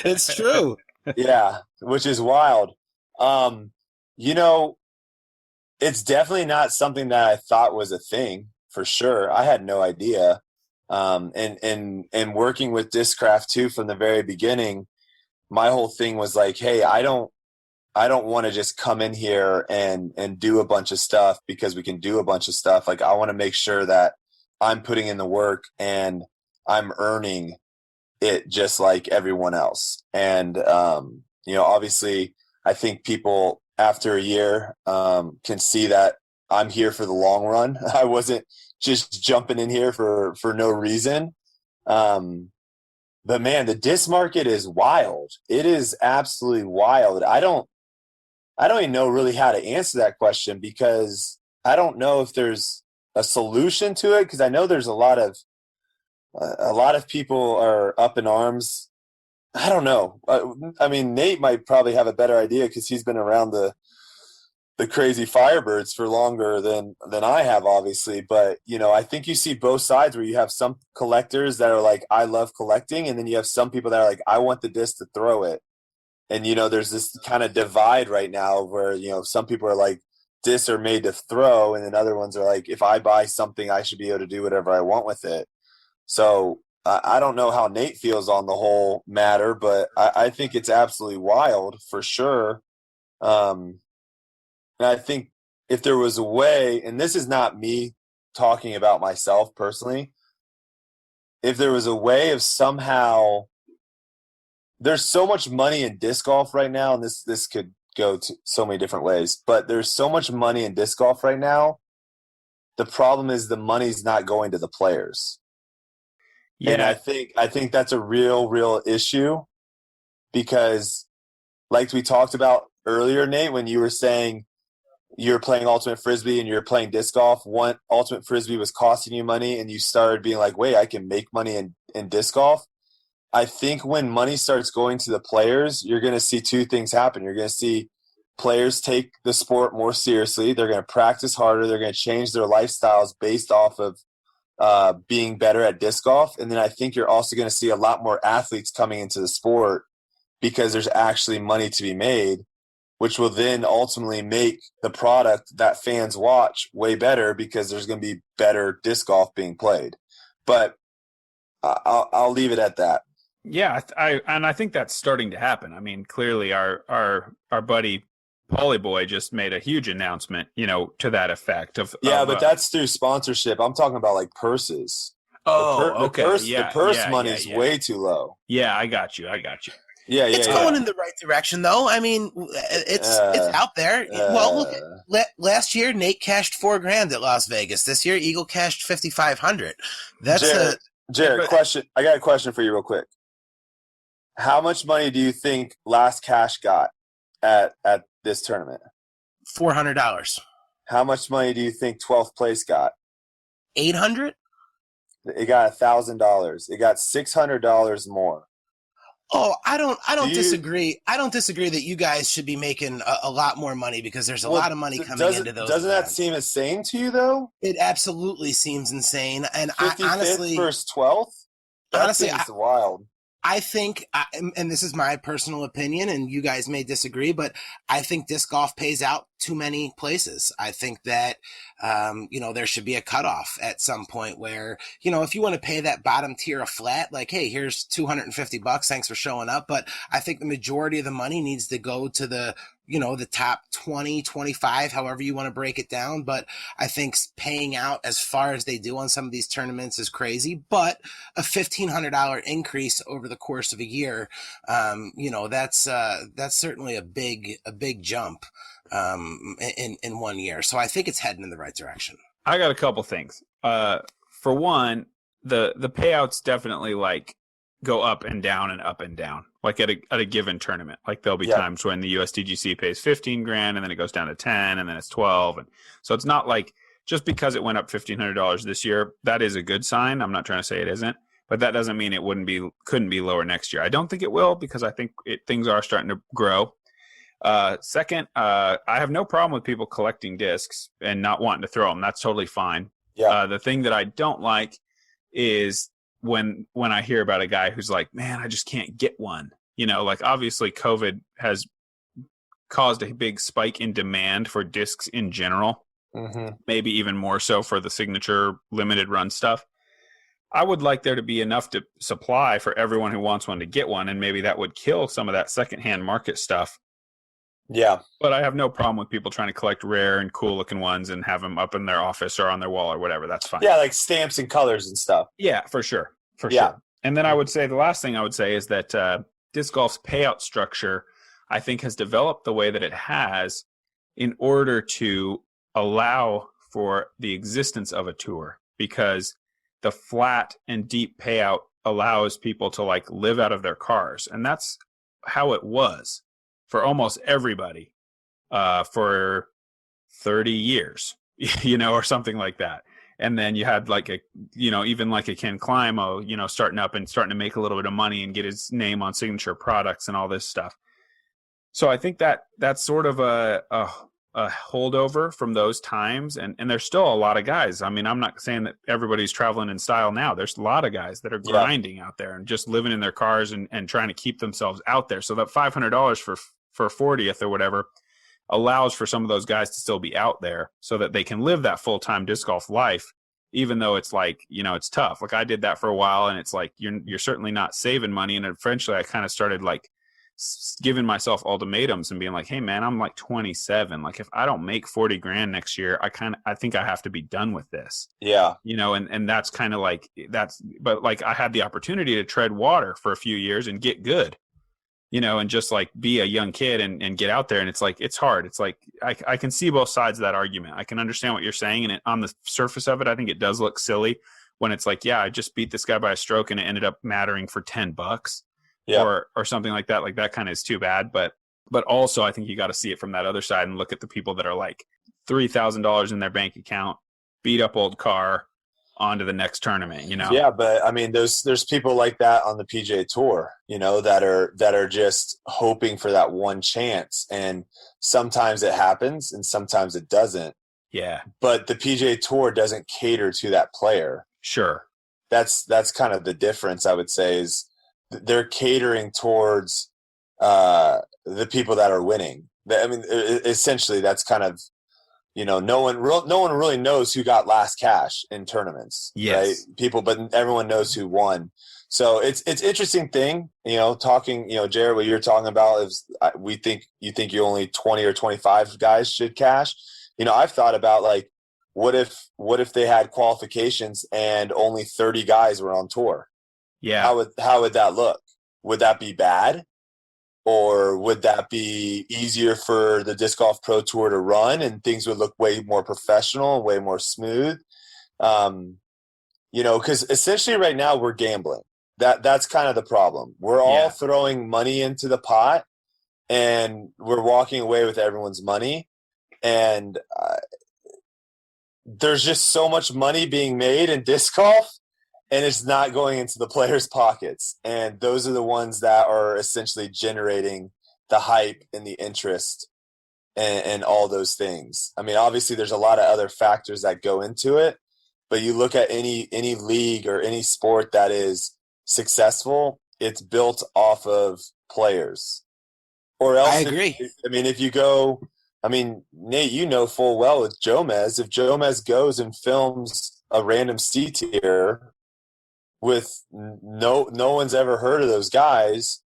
It's true. Yeah, which is wild. It's definitely not something that I thought was a thing for sure. I had no idea. And working with Discraft too from the very beginning, my whole thing was like, hey, I don't I don't want to just come in here and do a bunch of stuff because we can do a bunch of stuff. Like, I want to make sure that I'm putting in the work and I'm earning it just like everyone else. And, obviously I think people after a year can see that I'm here for the long run. I wasn't just jumping in here for no reason. But man, the disc market is wild. It is absolutely wild. I don't even know really how to answer that question, because I don't know if there's a solution to it. Because I know there's a lot of people are up in arms. I don't know. I mean, Nate might probably have a better idea because he's been around the crazy Firebirds for longer than I have, obviously. But, I think you see both sides, where you have some collectors that are like, I love collecting. And then you have some people that are like, I want the disc to throw it. And, there's this kind of divide right now where, some people are like, discs are made to throw. And then other ones are like, if I buy something, I should be able to do whatever I want with it. So I don't know how Nate feels on the whole matter, but I think it's absolutely wild for sure. And I think if there was a way, and this is not me talking about myself personally, if there was a way of somehow, there's so much money in disc golf right now, and this could go to so many different ways, but there's so much money in disc golf right now. The problem is the money's not going to the players. Yeah. And I think that's a real issue, because like we talked about earlier, Nate, when you were saying you're playing Ultimate Frisbee and you're playing disc golf, one Ultimate Frisbee was costing you money and you started being like, wait, I can make money in disc golf. I think when money starts going to the players, you're going to see two things happen. You're going to see players take the sport more seriously. They're going to practice harder. They're going to change their lifestyles based off of being better at disc golf. And then I think you're also going to see a lot more athletes coming into the sport because there's actually money to be made, which will then ultimately make the product that fans watch way better, because there's going to be better disc golf being played. But I'll leave it at that. Yeah, I think that's starting to happen. I mean, clearly our buddy Paulie Boy just made a huge announcement, to that effect. But that's through sponsorship. I'm talking about like purses. Okay. The purse money is way too low. Yeah, I got you. Yeah, it's going in the right direction, though. I mean, it's out there. Well, look, last year Nate cashed $4,000 at Las Vegas. This year Eagle cashed $5,500. That's Jarett, question. I got a question for you, real quick. How much money do you think Last Cash got at this tournament? $400. How much money do you think 12th place got? $800. It got $1,000. It got $600 more. Oh, I don't disagree. I don't disagree that you guys should be making a lot more money, because there's a lot of money coming into those. Doesn't that seem insane to you, though? It absolutely seems insane. And 55th honestly, versus 12th? That seems wild. I think, and this is my personal opinion, and you guys may disagree, but I think disc golf pays out too many places. I think that, there should be a cutoff at some point where, if you want to pay that bottom tier a flat, like, hey, here's $250, thanks for showing up. But I think the majority of the money needs to go to the top 20, 25, however you want to break it down. But I think paying out as far as they do on some of these tournaments is crazy. But a $1,500 increase over the course of a year, that's certainly a big jump in 1 year. So I think it's heading in the right direction. I got a couple things. For one, the payouts definitely like go up and down and up and down, like at a given tournament. Like there'll be times when the USDGC pays $15,000 and then it goes down to 10 and then it's 12. And so it's not like just because it went up $1,500 this year, that is a good sign. I'm not trying to say it isn't, but that doesn't mean it couldn't be lower next year. I don't think it will, because I think things are starting to grow. Second, I have no problem with people collecting discs and not wanting to throw them. That's totally fine. Yeah. The thing that I don't like is when I hear about a guy who's like, man, I just can't get one. Like obviously COVID has caused a big spike in demand for discs in general. Mm-hmm. Maybe even more so for the signature limited run stuff. I would like there to be enough to supply for everyone who wants one to get one, and maybe that would kill some of that secondhand market stuff. Yeah. But I have no problem with people trying to collect rare and cool looking ones and have them up in their office or on their wall or whatever. That's fine. Yeah, like stamps and colors and stuff. Yeah, for sure. For Yeah. sure. And then I would say the last thing I would say is that disc golf's payout structure, I think, has developed the way that it has in order to allow for the existence of a tour, because the flat and deep payout allows people to like live out of their cars. And that's how it was for almost everybody for 30 years, you know, or something like that. And then you had like even like a Ken Climo, starting up and starting to make a little bit of money and get his name on signature products and all this stuff. So I think that that's sort of a holdover from those times. And there's still a lot of guys. I mean, I'm not saying that everybody's traveling in style now. There's a lot of guys that are grinding out there and just living in their cars and trying to keep themselves out there. So that $500 for 40th or whatever allows for some of those guys to still be out there so that they can live that full-time disc golf life, even though it's like, it's tough. Like I did that for a while, and it's like, you're certainly not saving money. And eventually I kind of started like giving myself ultimatums and being like, hey man, I'm like 27. Like if I don't make 40 grand next year, I think I have to be done with this. Yeah. And that's kind of like, but like I had the opportunity to tread water for a few years and get good, and just like be a young kid and get out there. And it's like, it's hard. It's like, I can see both sides of that argument. I can understand what you're saying. And on the surface of it, I think it does look silly when it's like, yeah, I just beat this guy by a stroke and it ended up mattering for $10 or something like that. Like that kind of is too bad. But also I think you got to see it from that other side and look at the people that are like $3,000 in their bank account, beat up old car, on to the next tournament, Yeah, but I mean, there's people like that on the PGA Tour, that are just hoping for that one chance, and sometimes it happens and sometimes it doesn't. Yeah. But the PGA Tour doesn't cater to that player. Sure. That's kind of the difference, I would say, is they're catering towards the people that are winning. I mean, essentially, that's kind of, no one really knows who got last cash in tournaments. Yes. Right? But everyone knows who won. So it's interesting thing, talking, Jarett, what you're talking about is you think you only 20 or 25 guys should cash. I've thought about like, what if they had qualifications and only 30 guys were on tour? Yeah. How would that look? Would that be bad? Or would that be easier for the Disc Golf Pro Tour to run and things would look way more professional and way more smooth? Because essentially right now we're gambling. That's kind of the problem. We're all throwing money into the pot and we're walking away with everyone's money. And there's just so much money being made in disc golf, and it's not going into the players' pockets. And those are the ones that are essentially generating the hype and the interest and all those things. I mean, obviously there's a lot of other factors that go into it, but you look at any league or any sport that is successful, it's built off of players. Or else, I agree. if you go, Nate, full well with Jomez, if Jomez goes and films a random C tier with no one's ever heard of those guys,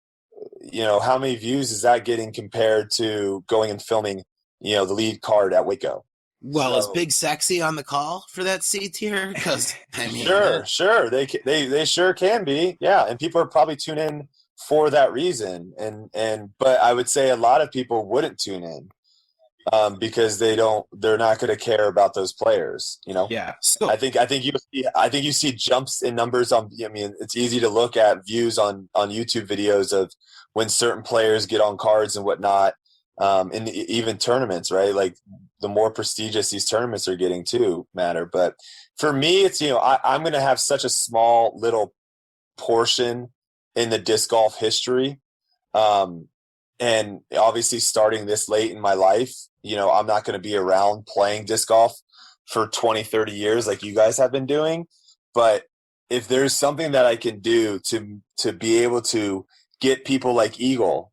how many views is that getting compared to going and filming, the lead card at Waco? Well, is Big Sexy on the call for that C tier? Because sure, they sure can be, yeah, and people are probably tuning in for that reason, but I would say a lot of people wouldn't tune in. Because they're not going to care about those players, Yeah. So, I think you see jumps in numbers it's easy to look at views on YouTube videos of when certain players get on cards and whatnot, in even tournaments, right? Like the more prestigious these tournaments are getting too matter. But for me, it's, I'm going to have such a small little portion in the disc golf history. And obviously starting this late in my life, I'm not going to be around playing disc golf for 20, 30 years like you guys have been doing. But if there's something that I can do to be able to get people like Eagle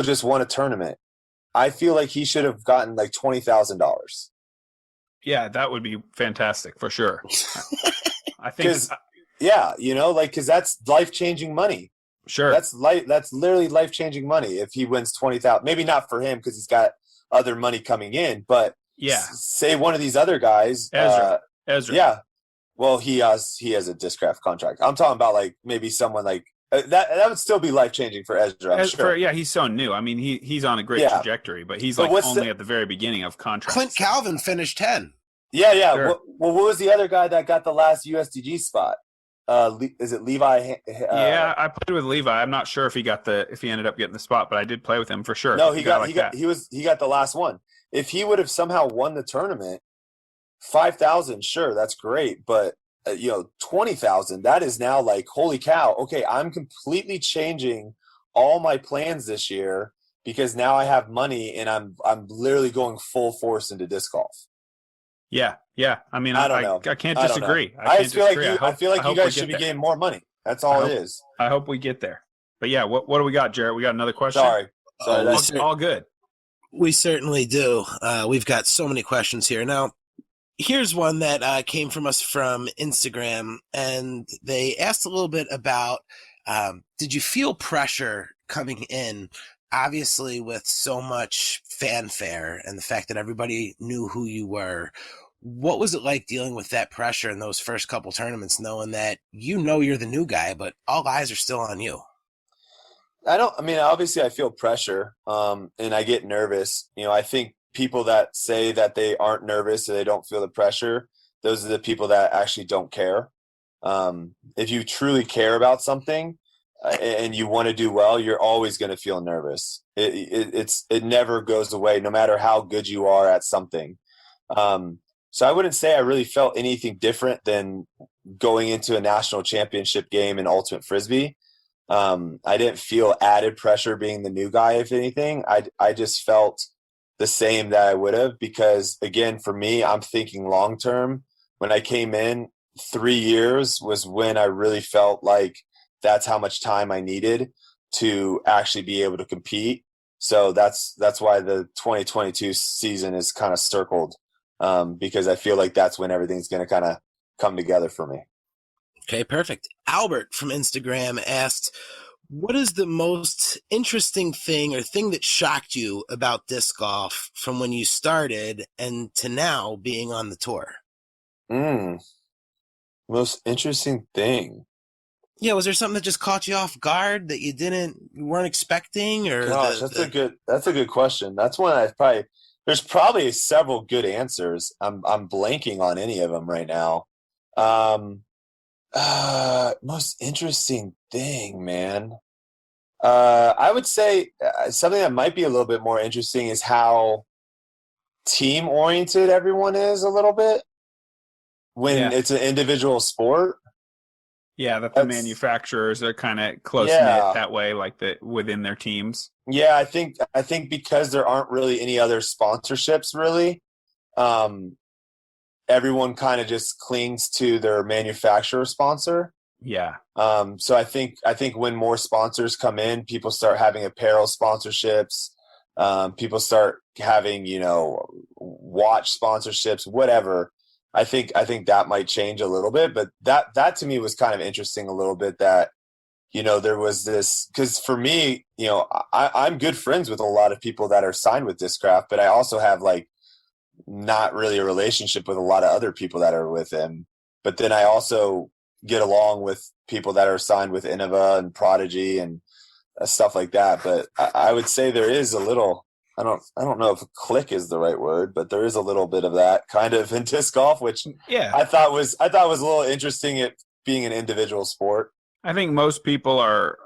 just won a tournament, I feel like he should have gotten like $20,000. Yeah, that would be fantastic for sure. I think, because that's life-changing money. Sure. That's literally life-changing money if he wins 20,000. Maybe not for him because he's got other money coming in, but Yeah. Say one of these other guys, Ezra. Yeah. Well, he has a Discraft contract. I'm talking about like maybe someone like that would still be life-changing for Ezra. I'm sure. He's so new. I mean, he's on a great trajectory, but he's like only at the very beginning of contracts. Clint Calvin finished 10. Yeah. Sure. What was the other guy that got the last USDG spot? Is it Levi? Yeah, I played with Levi. I'm not sure if he ended up getting the spot, but I did play with him for sure. No, he got the last one. If he would have somehow won the tournament, 5,000, sure, that's great, but 20,000, that is now like, holy cow. Okay, I'm completely changing all my plans this year because now I have money and I'm literally going full force into disc golf. Yeah. I mean, I don't know. I can't disagree. I feel like you guys should be getting more money. That's all it is. I hope we get there. But yeah, what do we got, Jarett? We got another question? Sorry, that's all good. We certainly do. We've got so many questions here. Now, here's one that came from us from Instagram, and they asked a little bit about, did you feel pressure coming in, obviously with so much fanfare and the fact that everybody knew who you were? What was it like dealing with that pressure in those first couple tournaments, knowing that you're the new guy, but all eyes are still on you? Obviously I feel pressure, and I get nervous. I think people that say that they aren't nervous or they don't feel the pressure, those are the people that actually don't care. If you truly care about something and you want to do well, you're always going to feel nervous. It never goes away, no matter how good you are at something. So I wouldn't say I really felt anything different than going into a national championship game in Ultimate Frisbee. I didn't feel added pressure being the new guy, if anything. I just felt the same that I would have, because again, for me, I'm thinking long term. When I came in, 3 years was when I really felt like that's how much time I needed to actually be able to compete. So that's why the 2022 season is kind of circled, because I feel like that's when everything's going to kind of come together for me. Okay, perfect. Albert from Instagram asked, what is the most interesting thing or thing that shocked you about disc golf from when you started and to now being on the tour? Most interesting thing. Yeah, was there something that just caught you off guard that you weren't expecting? Or gosh, that's a good question. That's one there's probably several good answers. I'm blanking on any of them right now. Most interesting thing, man. I would say something that might be a little bit more interesting is how team oriented everyone is a little bit when it's an individual sport. Yeah, that the manufacturers are kind of close knit that way, like within their teams. Yeah, I think because there aren't really any other sponsorships, really, everyone kind of just clings to their manufacturer sponsor. Yeah. So I think when more sponsors come in, people start having apparel sponsorships. People start having, watch sponsorships, whatever. I think that might change a little bit, but that to me was kind of interesting a little bit that, there was this, because for me, I'm good friends with a lot of people that are signed with Discraft, but I also have like not really a relationship with a lot of other people that are with him. But then I also get along with people that are signed with Innova and Prodigy and stuff like that. But I would say there is a little, I don't know if click is the right word, but there is a little bit of that kind of in disc golf, which I thought was a little interesting, it being an individual sport. I think most people are,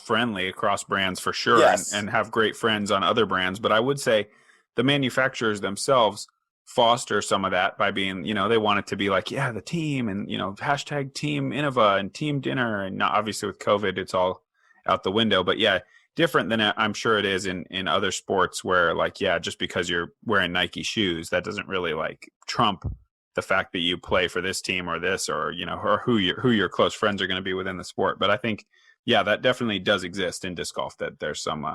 friendly across brands for sure, yes, and have great friends on other brands. But I would say the manufacturers themselves foster some of that by being, they want it to be like, the team and, hashtag team Innova and team dinner. And not, obviously with COVID, it's all out the window. But different than I'm sure it is in other sports where just because you're wearing Nike shoes, that doesn't really trump the fact that you play for this team or this, or, or who your close friends are going to be within the sport. But I think, that definitely does exist in disc golf, that there's some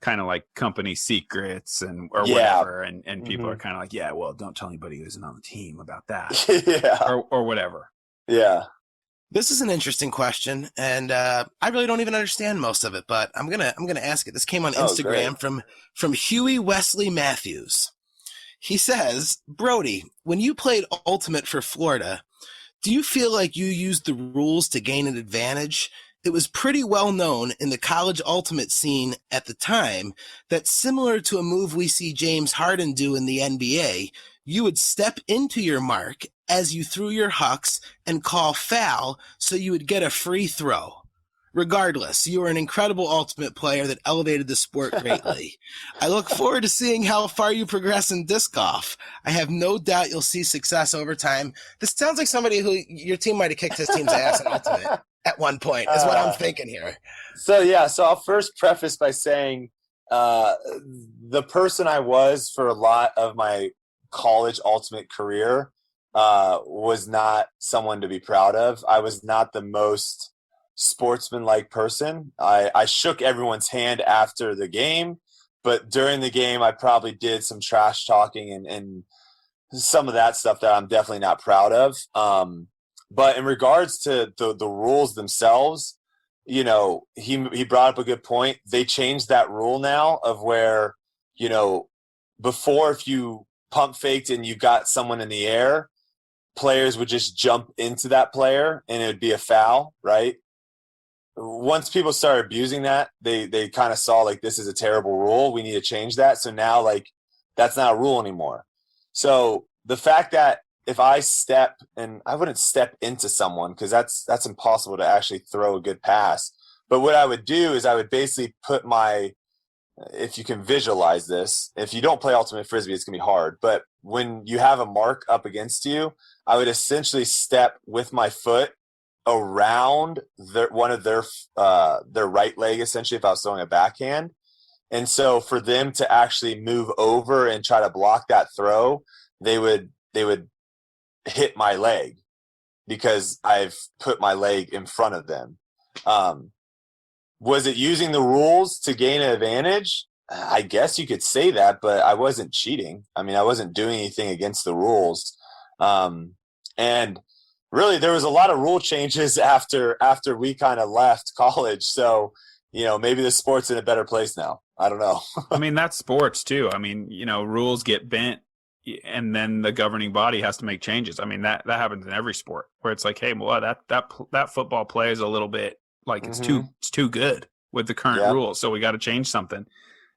kind of like company secrets or whatever. And people are kind of like, well, don't tell anybody who isn't on the team about that or whatever. Yeah. This is an interesting question, and I really don't even understand most of it, but I'm gonna ask it. This came on Instagram from Huey Wesley Matthews. He says, Brodie, when you played Ultimate for Florida, do you feel like you used the rules to gain an advantage? It was pretty well known in the college Ultimate scene at the time that, similar to a move we see James Harden do in the NBA, you would step into your mark as you threw your hucks and call foul so you would get a free throw. Regardless, you are an incredible Ultimate player that elevated the sport greatly. I look forward to seeing how far you progress in disc golf. I have no doubt you'll see success over time. This sounds like somebody who your team might have kicked his team's ass in Ultimate at one point, is what I'm thinking here. So I'll first preface by saying the person I was for a lot of my college Ultimate career was not someone to be proud of. I was not the most sportsmanlike person. I shook everyone's hand after the game, but during the game I probably did some trash talking and some of that stuff that I'm definitely not proud of. But in regards to the rules themselves, he brought up a good point. They changed that rule now of where, before, if you pump faked and you got someone in the air, players would just jump into that player and it would be a foul, right? Once people started abusing that, they kind of saw like, this is a terrible rule. We need to change that. So now, like, that's not a rule anymore. So the fact that if I step, and I wouldn't step into someone because that's impossible to actually throw a good pass. But what I would do is I would basically put if you can visualize this, if you don't play Ultimate Frisbee, it's going to be hard. But when you have a mark up against you, I would essentially step with my foot around one of their right leg, essentially, if I was throwing a backhand. And so for them to actually move over and try to block that throw, they would hit my leg because I've put my leg in front of them. Was it using the rules to gain an advantage? I guess you could say that, but I wasn't cheating. I mean, I wasn't doing anything against the rules. And really, there was a lot of rule changes after we kind of left college. So, maybe the sport's in a better place now. I don't know. I mean, that's sports too. I mean, rules get bent and then the governing body has to make changes. I mean, that happens in every sport where it's like, hey, well, that football play is a little bit like it's too good with the current rules. So we got to change something.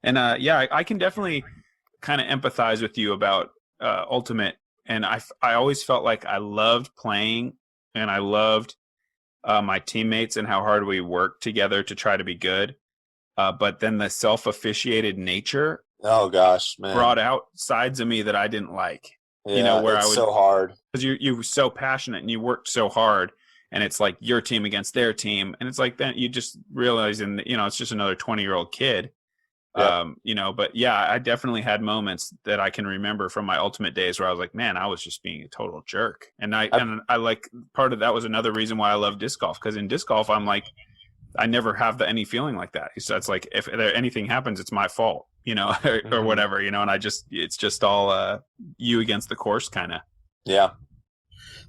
And I can definitely kind of empathize with you about Ultimate. And I always felt like I loved playing and I loved my teammates and how hard we worked together to try to be good. But then the self-officiated nature, oh gosh, man, brought out sides of me that I didn't like. Yeah, where I would, so hard because you were so passionate and you worked so hard, and it's like your team against their team, and it's like then you just realizing that it's just another 20-year-old kid. Yep. But yeah, I definitely had moments that I can remember from my Ultimate days where I was like, man, I was just being a total jerk. And I like, part of that was another reason why I love disc golf, because in disc golf, I'm like, I never have any feeling like that. So it's like, if anything happens, it's my fault, or whatever, and it's just all you against the course kind of. Yeah.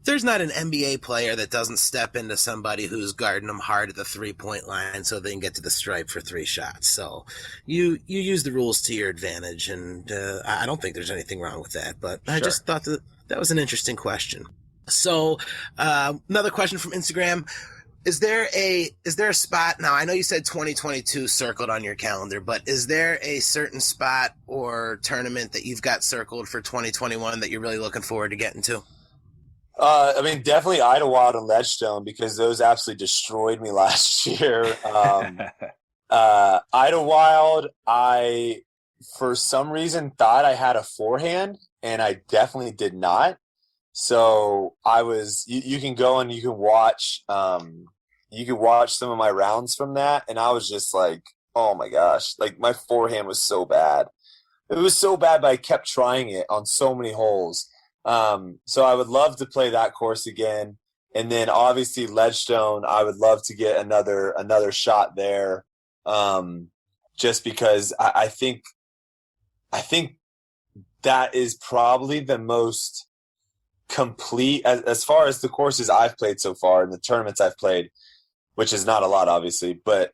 There's not an NBA player that doesn't step into somebody who's guarding them hard at the 3-point line so they can get to the stripe for 3 shots. So you use the rules to your advantage, and I don't think there's anything wrong with that. But I just thought that was an interesting question. So another question from Instagram. Is there a spot now? I know you said 2022 circled on your calendar, but is there a certain spot or tournament that you've got circled for 2021 that you're really looking forward to getting to? I mean, definitely Idlewild and Ledgestone, because those absolutely destroyed me last year. Idlewild, I, for some reason, thought I had a forehand, and I definitely did not. So you can go and you can watch some of my rounds from that, and I was just like, oh my gosh, like my forehand was so bad. It was so bad, but I kept trying it on so many holes. So I would love to play that course again. And then obviously Ledgestone, I would love to get another shot there. Just because I think that is probably the most complete as far as the courses I've played so far and the tournaments I've played, which is not a lot, obviously, but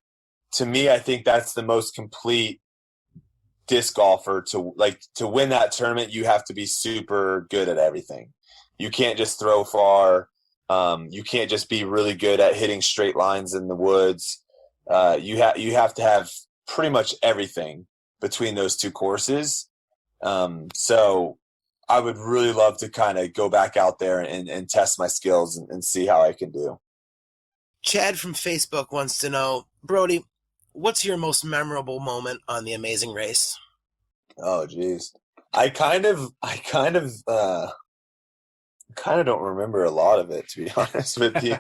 to me, I think that's the most complete disc golfer. To win that tournament, you have to be super good at everything. You can't just throw far. You can't just be really good at hitting straight lines in the woods. You have to have pretty much everything between those two courses. So I would really love to kind of go back out there and test my skills and see how I can do. Chad from Facebook wants to know, Brodie, what's your most memorable moment on The Amazing Race? Oh, geez. I kind of don't remember a lot of it, to be honest with you.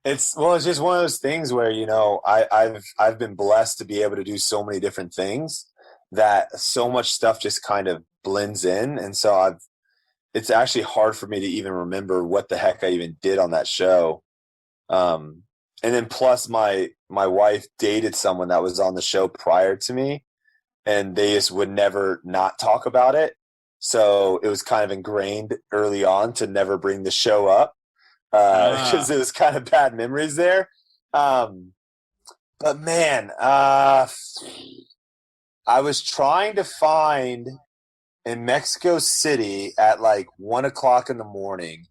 It's just one of those things where, you know, I've been blessed to be able to do so many different things that so much stuff just kind of blends in. And so it's actually hard for me to even remember what the heck I even did on that show. And then plus my wife dated someone that was on the show prior to me, and they just would never not talk about it. So it was kind of ingrained early on to never bring the show up because it was kind of bad memories there. But man, I was trying to find in Mexico City at like 1:00 in the morning.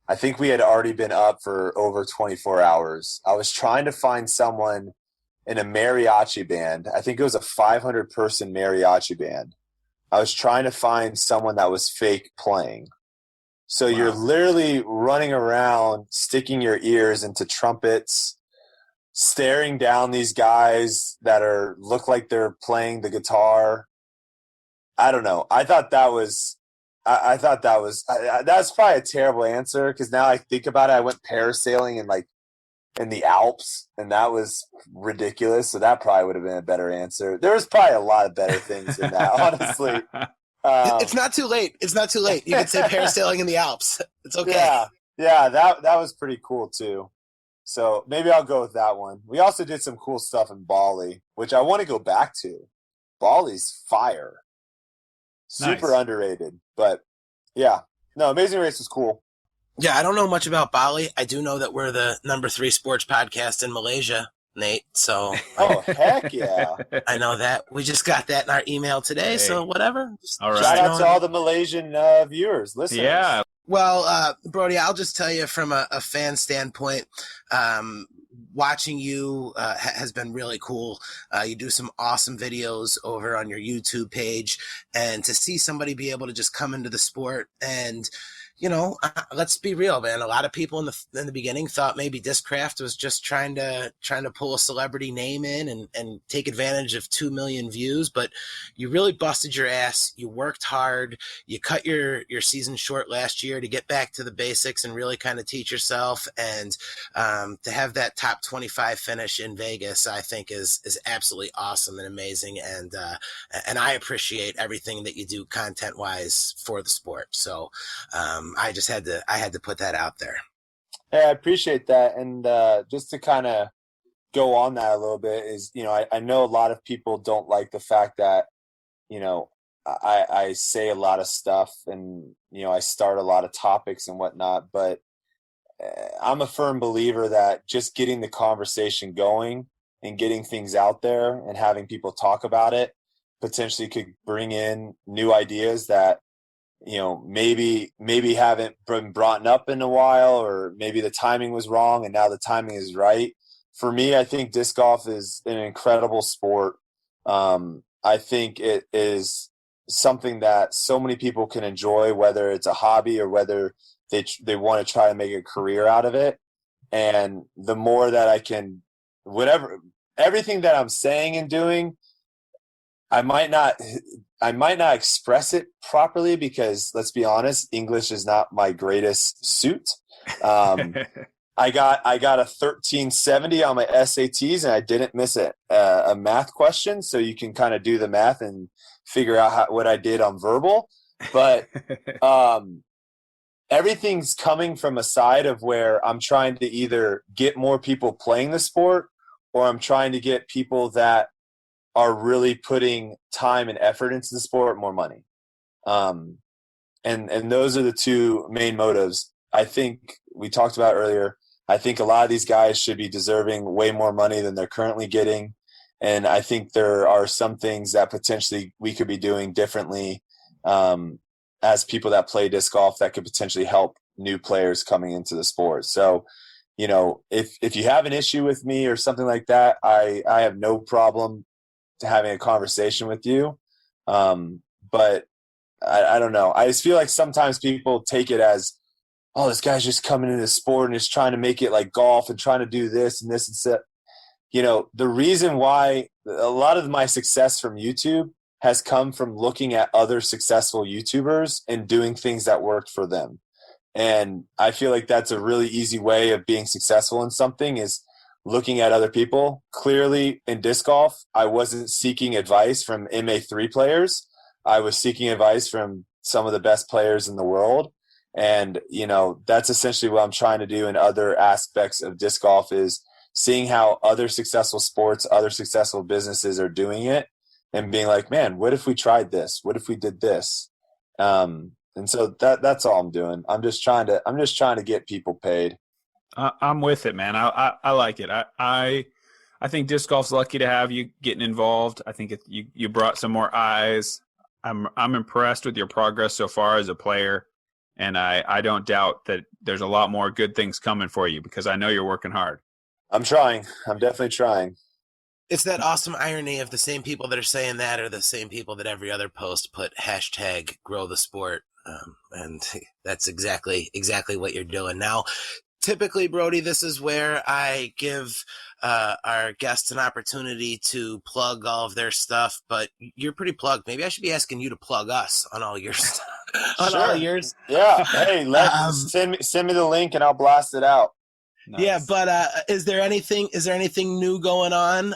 I think we had already been up for over 24 hours. I was trying to find someone in a mariachi band. I think it was a 500-person mariachi band. I was trying to find someone that was fake playing. So You're literally running around, sticking your ears into trumpets, staring down these guys that look like they're playing the guitar. I don't know. I thought that was that's probably a terrible answer, because now I think about it, I went parasailing in the Alps, and that was ridiculous. So that probably would have been a better answer. There was probably a lot of better things in that, honestly. It's not too late. It's not too late. You can say parasailing in the Alps. It's okay. Yeah, that was pretty cool too. So maybe I'll go with that one. We also did some cool stuff in Bali, which I want to go back to. Bali's fire. Super underrated. But yeah, no, Amazing Race was cool. Yeah, I don't know much about Bali. I do know that we're the #3 sports podcast in Malaysia, Nate. So oh, heck yeah. I know that. We just got that in our email today, Hey. so whatever. All right. Shout out to all the Malaysian viewers, listeners. Yeah. Well, Brodie, I'll just tell you from a fan standpoint, watching you has been really cool. You do some awesome videos over on your YouTube page, and to see somebody be able to just come into the sport and, you know, let's be real, man. A lot of people in the beginning thought maybe Discraft was just trying to pull a celebrity name in and take advantage of 2 million views, but you really busted your ass. You worked hard. You cut your season short last year to get back to the basics and really kind of teach yourself. And to have that top 25 finish in Vegas, I think is absolutely awesome and amazing. And I appreciate everything that you do content wise for the sport. So, I had to put that out there. Hey, I appreciate that. And just to kind of go on that a little bit is, you know, I know a lot of people don't like the fact that, you know, I say a lot of stuff and, you know, I start a lot of topics and whatnot, but I'm a firm believer that just getting the conversation going and getting things out there and having people talk about it potentially could bring in new ideas that, you know, maybe haven't been brought up in a while, or maybe the timing was wrong and now the timing is right. For me, I think disc golf is an incredible sport. I think it is something that so many people can enjoy, whether it's a hobby or whether they want to try to make a career out of it. And the more that I can, everything that I'm saying and doing, I might not express it properly because, let's be honest, English is not my greatest suit. I got a 1370 on my SATs and I didn't miss a math question, so you can kind of do the math and figure out what I did on verbal. But everything's coming from a side of where I'm trying to either get more people playing the sport, or I'm trying to get people that are really putting time and effort into the sport more money. and those are the two main motives. I think we talked about earlier. I think a lot of these guys should be deserving way more money than they're currently getting. And I think there are some things that potentially we could be doing differently as people that play disc golf that could potentially help new players coming into the sport. So, you know, if you have an issue with me or something like that, I have no problem having a conversation with you. But I don't know. I just feel like sometimes people take it as, oh, this guy's just coming into the sport and just trying to make it like golf and trying to do this and this and that. You know, the reason why a lot of my success from YouTube has come from looking at other successful YouTubers and doing things that worked for them. And I feel like that's a really easy way of being successful in something, is looking at other people. Clearly in disc golf, I wasn't seeking advice from MA3 players. I was seeking advice from some of the best players in the world. And, you know, that's essentially what I'm trying to do in other aspects of disc golf, is seeing how other successful sports, other successful businesses are doing it and being like, man, what if we tried this? What if we did this? And so that's all I'm doing. I'm just trying to get people paid. I'm with it, man. I like it. I think disc golf's lucky to have you getting involved. I think you brought some more eyes. I'm impressed with your progress so far as a player, and I don't doubt that there's a lot more good things coming for you, because I know you're working hard. I'm trying. I'm definitely trying. It's that awesome irony of the same people that are saying that are the same people that every other post put hashtag grow the sport. And that's exactly what you're doing. Now, typically, Brodie, this is where I give our guests an opportunity to plug all of their stuff, but you're pretty plugged. Maybe I should be asking you to plug us on all your stuff. Sure. All yours. Yeah. Hey, send me the link and I'll blast it out. Nice. Yeah, but is there anything new going on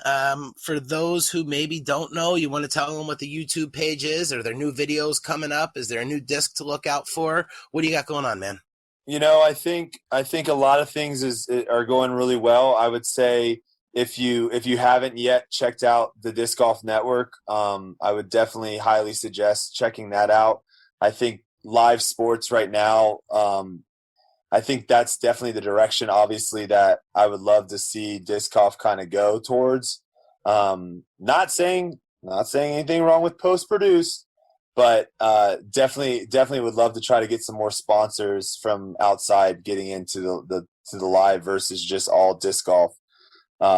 for those who maybe don't know? You want to tell them what the YouTube page is? Are there new videos coming up? Is there a new disc to look out for? What do you got going on, man? You know, I think a lot of things are going really well. I would say if you haven't yet checked out the Disc Golf Network, I would definitely highly suggest checking that out. I think live sports right now, I think that's definitely the direction, obviously, that I would love to see disc golf kind of go towards. Not saying anything wrong with post-produce, but definitely would love to try to get some more sponsors from outside getting into the live versus just all disc golf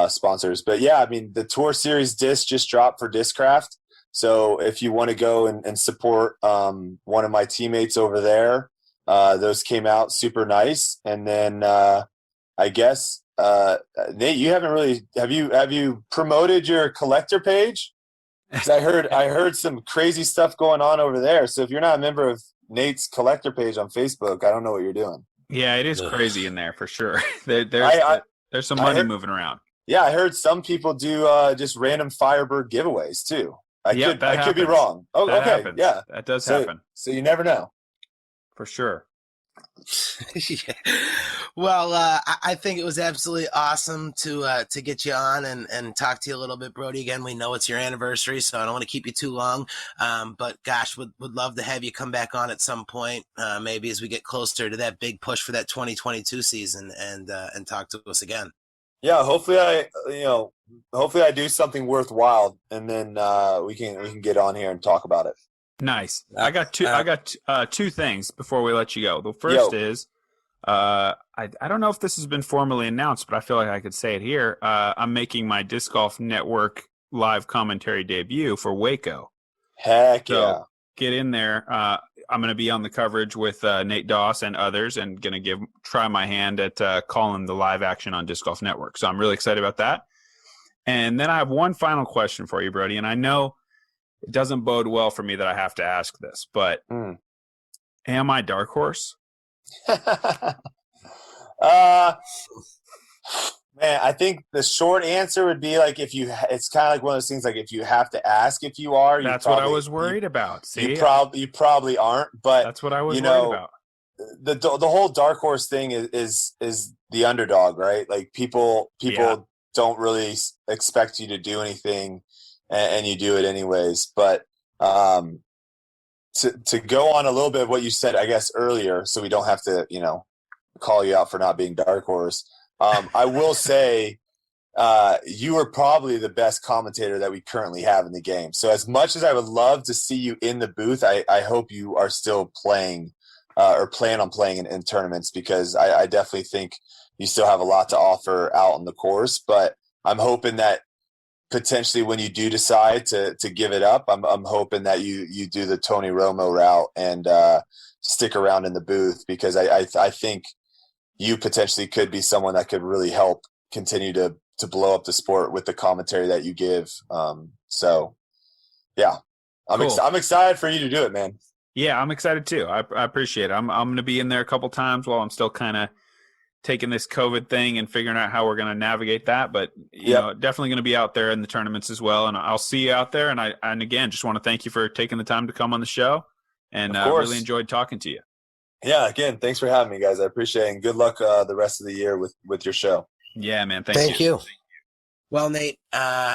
sponsors. But yeah, I mean, the Tour Series disc just dropped for Discraft. So if you want to go and support one of my teammates over there, those came out super nice. And then I guess Nate, you haven't really have you promoted your collector page? Because I heard some crazy stuff going on over there. So if you're not a member of Nate's collector page on Facebook, I don't know what you're doing. Yeah, it is crazy in there for sure. There's some money moving around. Yeah, I heard some people do just random Firebird giveaways too. I could be wrong. Oh, that okay, happens. Yeah, that does happen. So you never know. For sure. Yeah. Well, I think it was absolutely awesome to get you on and talk to you a little bit, Brodie. Again, we know it's your anniversary, so I don't want to keep you too long. But gosh, would love to have you come back on at some point, maybe as we get closer to that big push for that 2022 season, and talk to us again. Yeah, hopefully I do something worthwhile, and then we can get on here and talk about it. Nice. I got two things before we let you go. The first is I don't know if this has been formally announced, but I feel like I could say it here. I'm making my Disc Golf Network live commentary debut for Waco. Heck so yeah. Get in there. I'm going to be on the coverage with Nate Doss and others, and going to try my hand at calling the live action on Disc Golf Network. So I'm really excited about that. And then I have one final question for you, Brodie, and I know it doesn't bode well for me that I have to ask this, but am I dark horse? Man, I think the short answer would be like it's kind of like one of those things, like if you have to ask if you are. That's what I was worried about. See, you probably aren't, but that's what I was worried about. The whole dark horse thing is the underdog, right? Like people don't really expect you to do anything, and you do it anyways. But to go on a little bit of what you said, I guess, earlier, so we don't have to, call you out for not being dark horse. I will say you are probably the best commentator that we currently have in the game. So as much as I would love to see you in the booth, I hope you are still playing or plan on playing in tournaments, because I definitely think you still have a lot to offer out on the course. But I'm hoping that potentially when you do decide to give it up, I'm hoping that you do the Tony Romo route and stick around in the booth, because I think you potentially could be someone that could really help continue to blow up the sport with the commentary that you give. So yeah, Cool. I'm excited for you to do it, man. Yeah, I'm excited too. I appreciate it. I'm going to be in there a couple times while I'm still kind of taking this COVID thing and figuring out how we're going to navigate that. But you know, definitely going to be out there in the tournaments as well. And I'll see you out there. And again, just want to thank you for taking the time to come on the show. And really enjoyed talking to you. Yeah, again, thanks for having me, guys. I appreciate it. And good luck the rest of the year with your show. Yeah, man. Thank you. Well, Nate,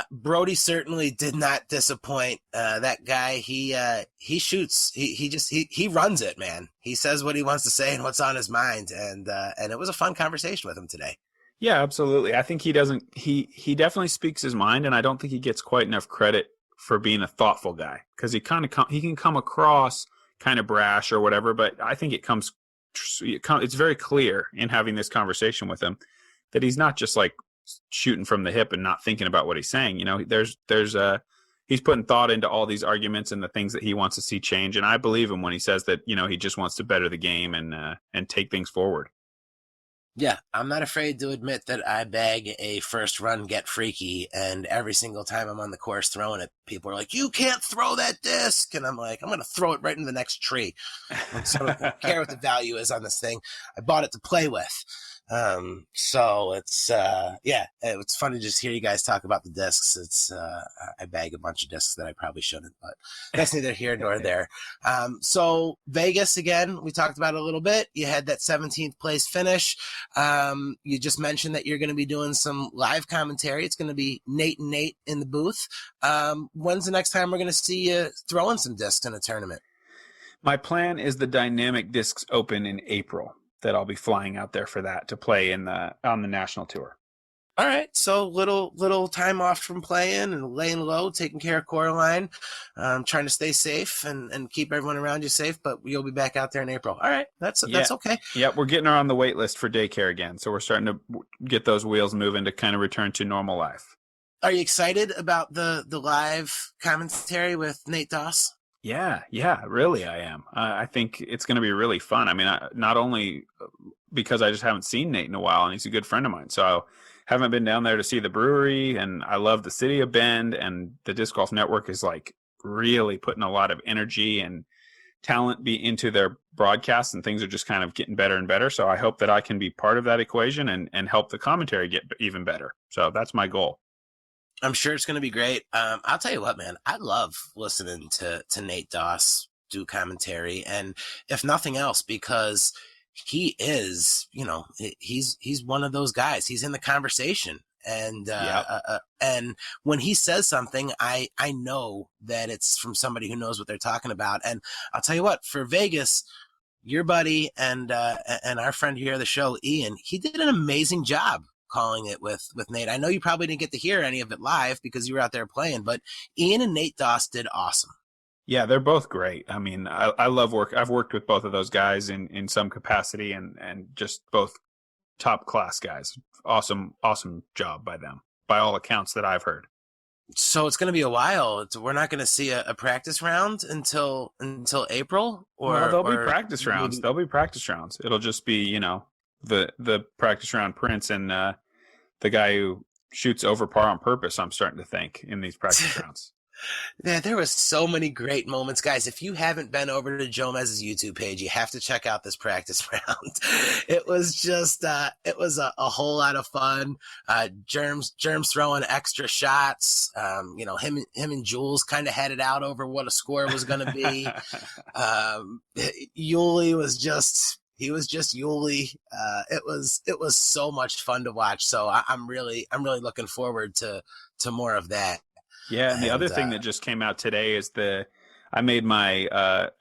Brodie certainly did not disappoint. That guy, he shoots. He runs it, man. He says what he wants to say and what's on his mind, and it was a fun conversation with him today. Yeah, absolutely. I think he definitely speaks his mind, and I don't think he gets quite enough credit for being a thoughtful guy, because he can come across kind of brash or whatever, but I think it's very clear in having this conversation with him that he's not just like shooting from the hip and not thinking about what he's saying. He's putting thought into all these arguments and the things that he wants to see change. And I believe him when he says that, he just wants to better the game and take things forward. Yeah, I'm not afraid to admit that I bag a first run get freaky, and every single time I'm on the course throwing it, people are like, "You can't throw that disc," and I'm like, "I'm going to throw it right into the next tree." So I don't care what the value is on this thing. I bought it to play with. So it's it's fun to just hear you guys talk about the discs. It's I bag a bunch of discs that I probably shouldn't, but that's neither here nor there. So Vegas, again, we talked about it a little bit. You had that 17th place finish. You just mentioned that you're going to be doing some live commentary. It's going to be Nate and Nate in the booth. When's the next time we're going to see you throwing some discs in a tournament? My plan is the Dynamic Discs Open in April. That I'll be flying out there for that to play on the national tour. All right, so little time off from playing and laying low, taking care of Coraline, trying to stay safe and keep everyone around you safe. But you'll be back out there in April. All right, that's okay. Yeah, we're getting her on the wait list for daycare again, so we're starting to get those wheels moving to kind of return to normal life. Are you excited about the live commentary with Nate Doss? Yeah, really I am. I think it's going to be really fun. I mean, not only because I just haven't seen Nate in a while, and he's a good friend of mine, so I haven't been down there to see the brewery, and I love the city of Bend, and the Disc Golf Network is like really putting a lot of energy and talent into their broadcasts, and things are just kind of getting better and better. So I hope that I can be part of that equation and help the commentary get even better. So that's my goal. I'm sure it's going to be great. I'll tell you what, man, I love listening to Nate Doss do commentary. And if nothing else, because he is, he's one of those guys. He's in the conversation. And and when he says something, I know that it's from somebody who knows what they're talking about. And I'll tell you what, for Vegas, your buddy and our friend here on the show, Ian, he did an amazing job calling it with Nate. I know you probably didn't get to hear any of it live because you were out there playing, but Ian and Nate Doss did awesome. Yeah, they're both great. I mean, I love work. I've worked with both of those guys in some capacity, and just both top class guys. Awesome job by them, by all accounts that I've heard. So it's going to be a while. We're not going to see a practice round until April, there'll be practice rounds. There'll be practice rounds. It'll just be, the practice round Prince and the guy who shoots over par on purpose, I'm starting to think, in these practice rounds. Yeah, there was so many great moments, guys. If you haven't been over to Joe Mez's YouTube page, you have to check out this practice round. It was just, it was a whole lot of fun. Germs throwing extra shots. Him and Jules kind of had it out over what a score was going to be. Yuli was just. He was just Yuli. It was so much fun to watch. So I'm really looking forward to more of that. Yeah, and the other thing that just came out today is I made my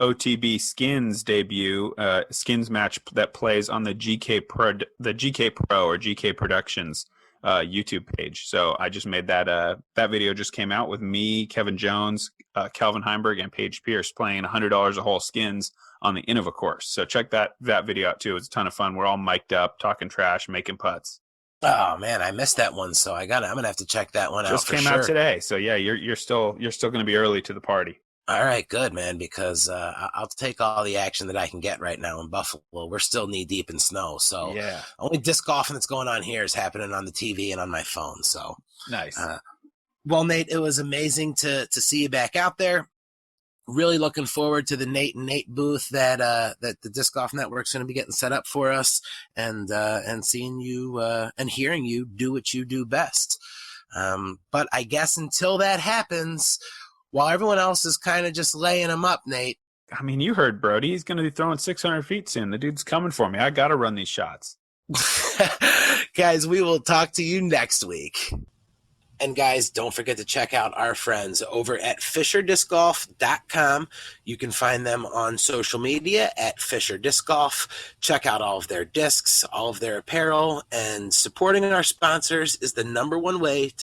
OTB skins debut, skins match that plays on the GK Pro or GK Productions YouTube page. So I just made that. That video just came out with me, Kevin Jones, Calvin Heimberg, and Paige Pierce playing $100 a hole skins on the Innova course. So check that video out too. It was a ton of fun. We're all mic'd up, talking trash, making putts. Oh man, I missed that one, so I'm gonna have to check that one out. Just came out today, so yeah, you're still gonna be early to the party. All right, good man, because I'll take all the action that I can get right now in Buffalo. We're still knee deep in snow, so yeah, only disc golfing that's going on here is happening on the TV and on my phone. So nice. Well, Nate, it was amazing to see you back out there. Really looking forward to the Nate and Nate booth that the Disc Golf Network's going to be getting set up for us, and seeing you and hearing you do what you do best. But I guess until that happens, while everyone else is kind of just laying them up, Nate. I mean, you heard Brodie. He's going to be throwing 600 feet soon. The dude's coming for me. I got to run these shots. Guys, we will talk to you next week. And guys, don't forget to check out our friends over at FisherDiscGolf.com. You can find them on social media at Fisher Disc Golf. Check out all of their discs, all of their apparel, and supporting our sponsors is the #1 way to